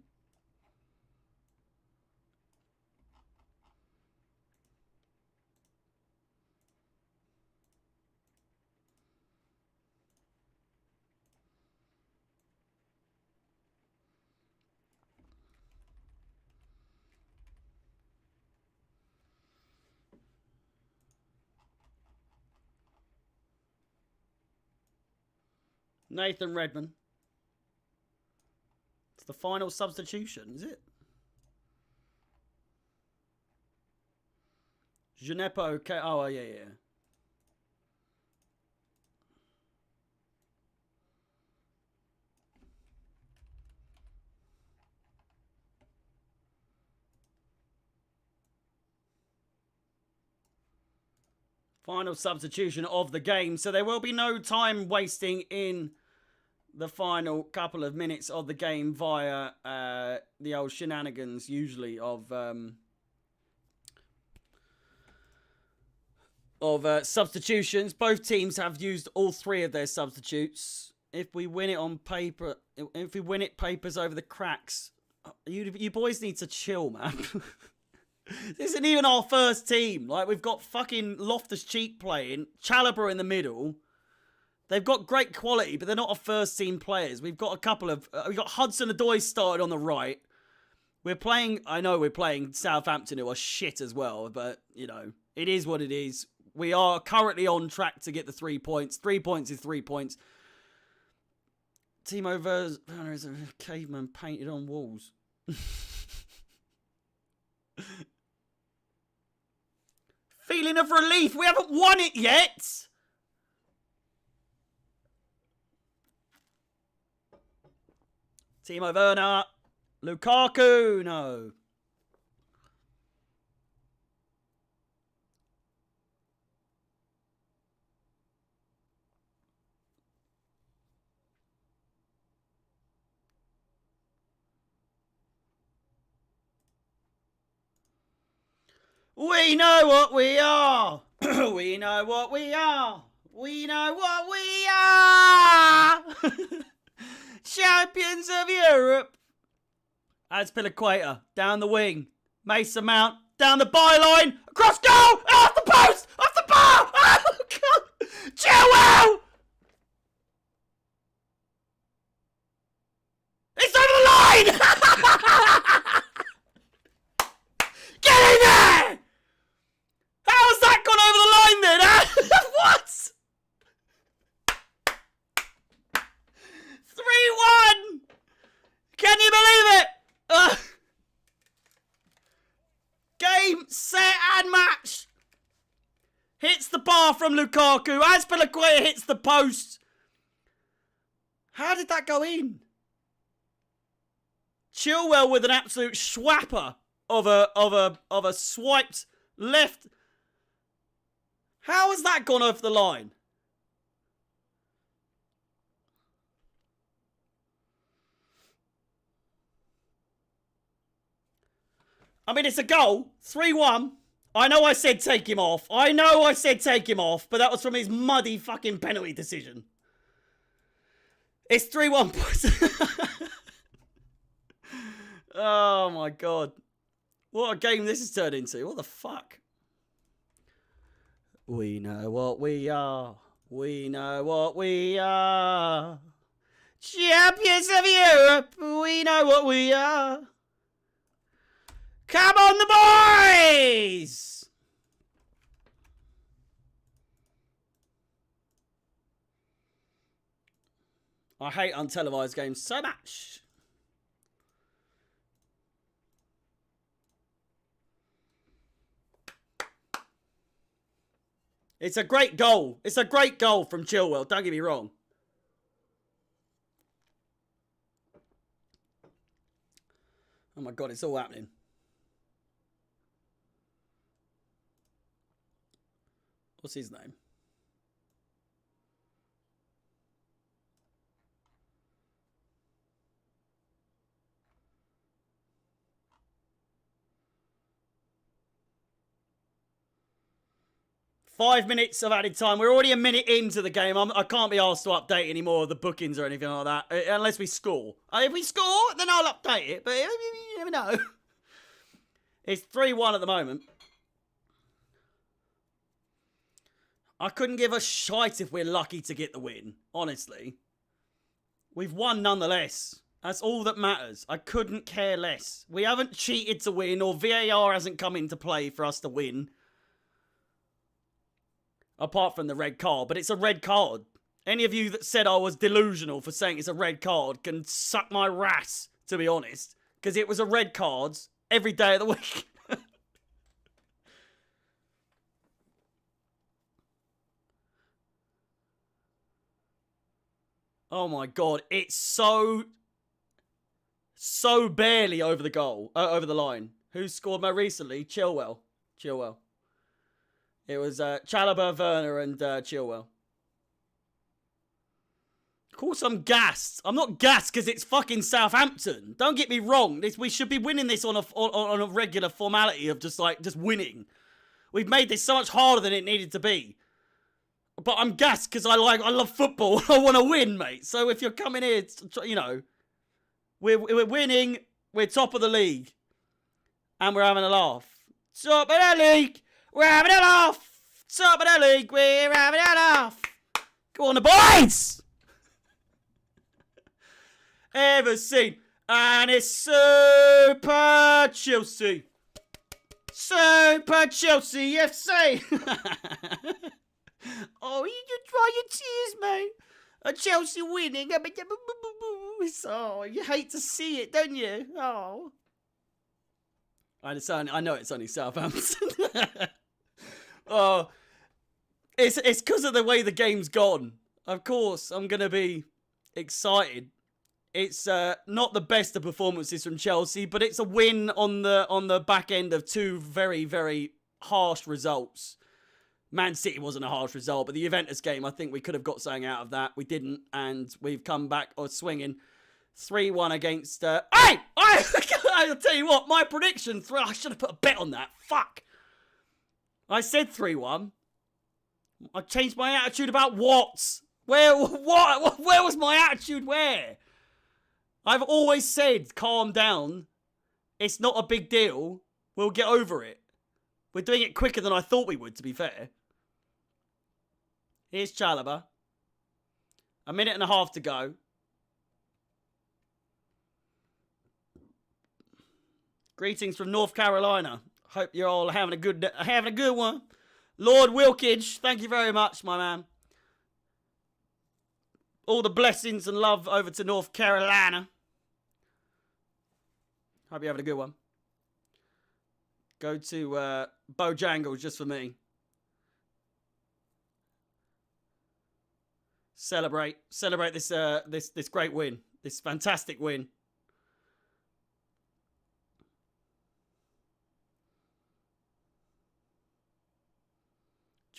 Nathan Redmond. It's the final substitution, is it? Gineppo, okay. Oh, yeah. Final substitution of the game. So there will be no time wasting in the final couple of minutes of the game via the old shenanigans, usually, of substitutions. Both teams have used all 3 of their substitutes. If we win it on paper, if we win it papers over the cracks, you boys need to chill, man. This isn't even our first team. Like, we've got fucking Loftus-Cheek playing, Chalobah in the middle. They've got great quality, but they're not our first team players. We've got a couple of... we've got Hudson-Odoi started on the right. We're playing... I know we're playing Southampton, who are shit as well, but, you know, it is what it is. We are currently on track to get the 3 points. 3 points is 3 points. Timo Werner is a caveman painted on walls. Feeling of relief. We haven't won it yet. Timo Werner. Lukaku. No. We know what we are. We know what we are. We know what we are. Champions of Europe. Azpilicueta down the wing. Mason Mount down the byline. Across goal. Off the post. Off the bar. Oh, God. Chilwell. It's over the line. Get in there. How's that gone over the line then? Huh? What? 3-1. Can you believe it? Game, set, and match. Hits the bar from Lukaku. Azpilicueta hits the post. How did that go in? Chilwell with an absolute swapper of a swiped left. How has that gone over the line? I mean, it's a goal. 3-1. I know I said take him off. I know I said take him off, but that was from his muddy fucking penalty decision. It's 3-1 points. Oh, my God. What a game this has turned into. What the fuck? We know what we are. We know what we are. Champions of Europe. We know what we are. Come on, the boys! I hate untelevised games so much. It's a great goal. It's a great goal from Chilwell. Don't get me wrong. Oh my God, it's all happening. What's his name? Five minutes of added time. We're already a minute into the game. I can't be asked to update any more of the bookings or anything like that. Unless we score. If we score, then I'll update it. But you never know. It's 3-1 at the moment. I couldn't give a shite if we're lucky to get the win. Honestly. We've won nonetheless. That's all that matters. I couldn't care less. We haven't cheated to win, or VAR hasn't come into play for us to win. Apart from the red card. But it's a red card. Any of you that said I was delusional for saying it's a red card can suck my ras, to be honest. Because it was a red card every day of the week. Oh my God. It's so barely over the goal. Over the line. Who scored more recently? Chilwell. It was Chalobah, Werner, and Chilwell. Of course I'm gassed. I'm not gassed because it's fucking Southampton. Don't get me wrong. We should be winning this on a regular formality of just winning. We've made this so much harder than it needed to be. But I'm gassed because I love football. I want to win, mate. So if you're coming here, you know, we're winning. We're top of the league, and we're having a laugh. Top of the league. We're having a laugh. Top of the league. We're having a laugh. Go on, the boys. Ever seen? And it's Super Chelsea. Super Chelsea FC. Oh, you dry your tears, mate. A Chelsea winning. Oh, you hate to see it, don't you? Oh. I know it's only Southampton. Oh, it's because of the way the game's gone. Of course, I'm going to be excited It's not the best of performances from Chelsea, but it's a win on the back end of two very, very harsh results. Man City wasn't a harsh result, but the Juventus game, I think we could have got something out of that. We didn't, and we've come back swinging 3-1 against... I'll tell you what, my prediction... I should have put a bet on that. Fuck. I said 3-1. I changed my attitude about what? Where was my attitude where? I've always said, calm down. It's not a big deal. We'll get over it. We're doing it quicker than I thought we would, to be fair. Here's Chalobah. A minute and a half to go. Greetings from North Carolina. Hope you're all having a good one. Lord Wilkage, thank you very much, my man. All the blessings and love over to North Carolina. Hope you're having a good one. Go to Bojangles just for me. Celebrate this great win. This fantastic win.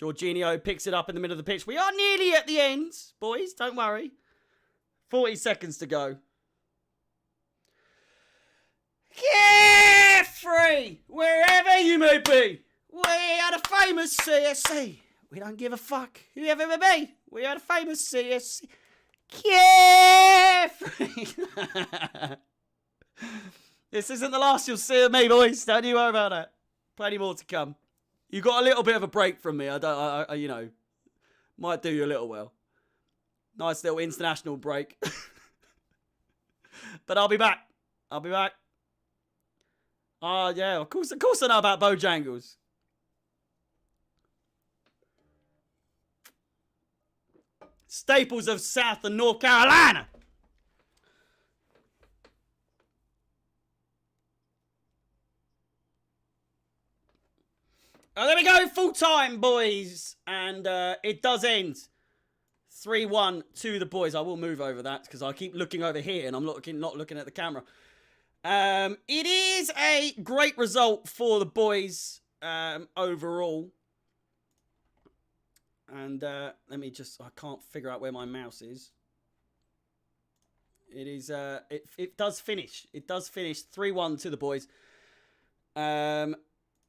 Jorginho picks it up in the middle of the pitch. We are nearly at the end, boys. Don't worry. 40 seconds to go. Carefree, wherever you may be. We are the famous CSC. We don't give a fuck whoever it may be. We are the famous CSC. Carefree. This isn't the last you'll see of me, boys. Don't you worry about that. Plenty more to come. You got a little bit of a break from me. I you know, might do you a little well. Nice little international break. But I'll be back. I'll be back. Oh, yeah, of course I know about Bojangles. Staples of South and North Carolina. Oh, there we go, full time, boys. And it does end 3-1 to the boys. I will move over that because I keep looking over here and I'm not looking at the camera. It is a great result for the boys overall. And let me just, I can't figure out where my mouse is. It is, it does finish. It does finish 3-1 to the boys.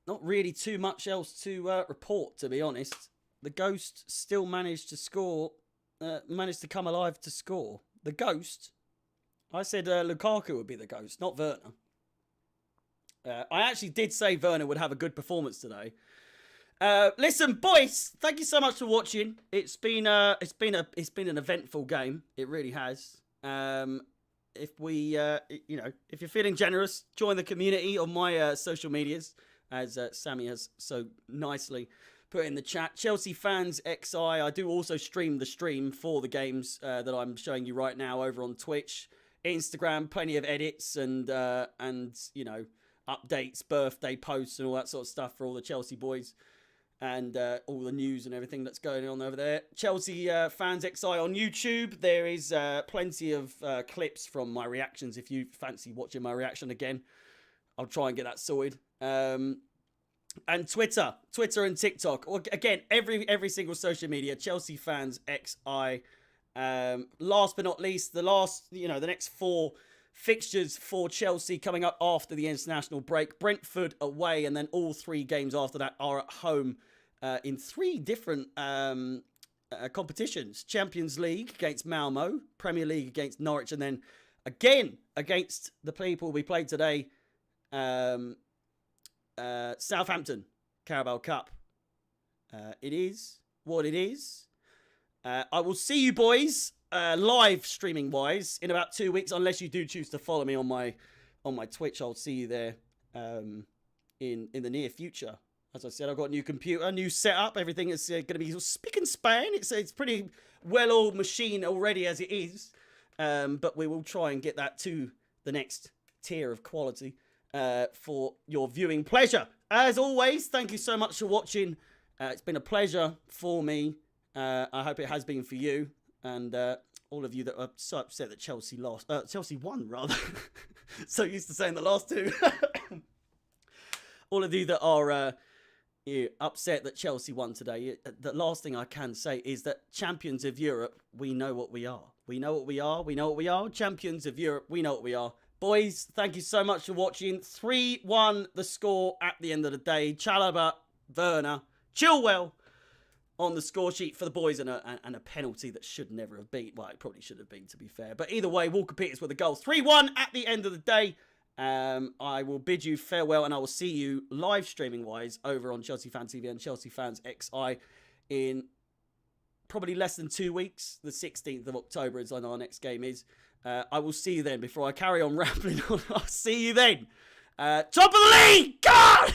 Not really too much else to report, to be honest. The Ghost still managed to score, managed to come alive to score. The Ghost, I said Lukaku would be the Ghost, not Werner. I actually did say Werner would have a good performance today. Listen, boys, thank you so much for watching. It's been an eventful game. It really has. If you're feeling generous, join the community on my social medias, as Sammy has so nicely put in the chat. Chelsea Fans XI. I do also stream the stream for the games that I'm showing you right now over on Twitch, Instagram. Plenty of edits and you know, updates, birthday posts, and all that sort of stuff for all the Chelsea boys. And all the news and everything that's going on over there. Chelsea Fans XI on YouTube. There is plenty of clips from my reactions. If you fancy watching my reaction again, I'll try and get that sorted. And Twitter and TikTok. Again, every single social media. Chelsea Fans XI. Last but not least, the next 4 fixtures for Chelsea coming up after the international break. Brentford away, and then all 3 games after that are at home in 3 different competitions. Champions League against Malmo, Premier League against Norwich, and then again against the people we played today, Southampton, Carabao Cup. It is what it is. I will see you boys live streaming wise in about 2 weeks, unless you do choose to follow me on my Twitch. I'll see you there in the near future. As I said, I've got a new computer, new setup. Everything is going to be spick and span. It's pretty well-oiled machine already as it is, but we will try and get that to the next tier of quality for your viewing pleasure. As always, thank you so much for watching. It's been a pleasure for me. I hope it has been for you. And all of you that are so upset that Chelsea lost, Chelsea won rather. So used to saying the last two. All of you that are upset that Chelsea won today, the last thing I can say is that champions of Europe, we know what we are. We know what we are. We know what we are. Champions of Europe, we know what we are. Boys, thank you so much for watching. 3-1 the score at the end of the day. Chalobah, Werner, Chilwell on the score sheet for the boys, and a penalty that should never have been. Well, it probably should have been, to be fair. But either way, Walker Peters with the goals. 3-1 at the end of the day. I will bid you farewell, and I will see you live streaming wise over on Chelsea Fan TV and Chelsea Fans XI in probably less than 2 weeks. The 16th of October is when our next game is. I will see you then. Before I carry on rambling on, I'll see you then. Top of the league! God!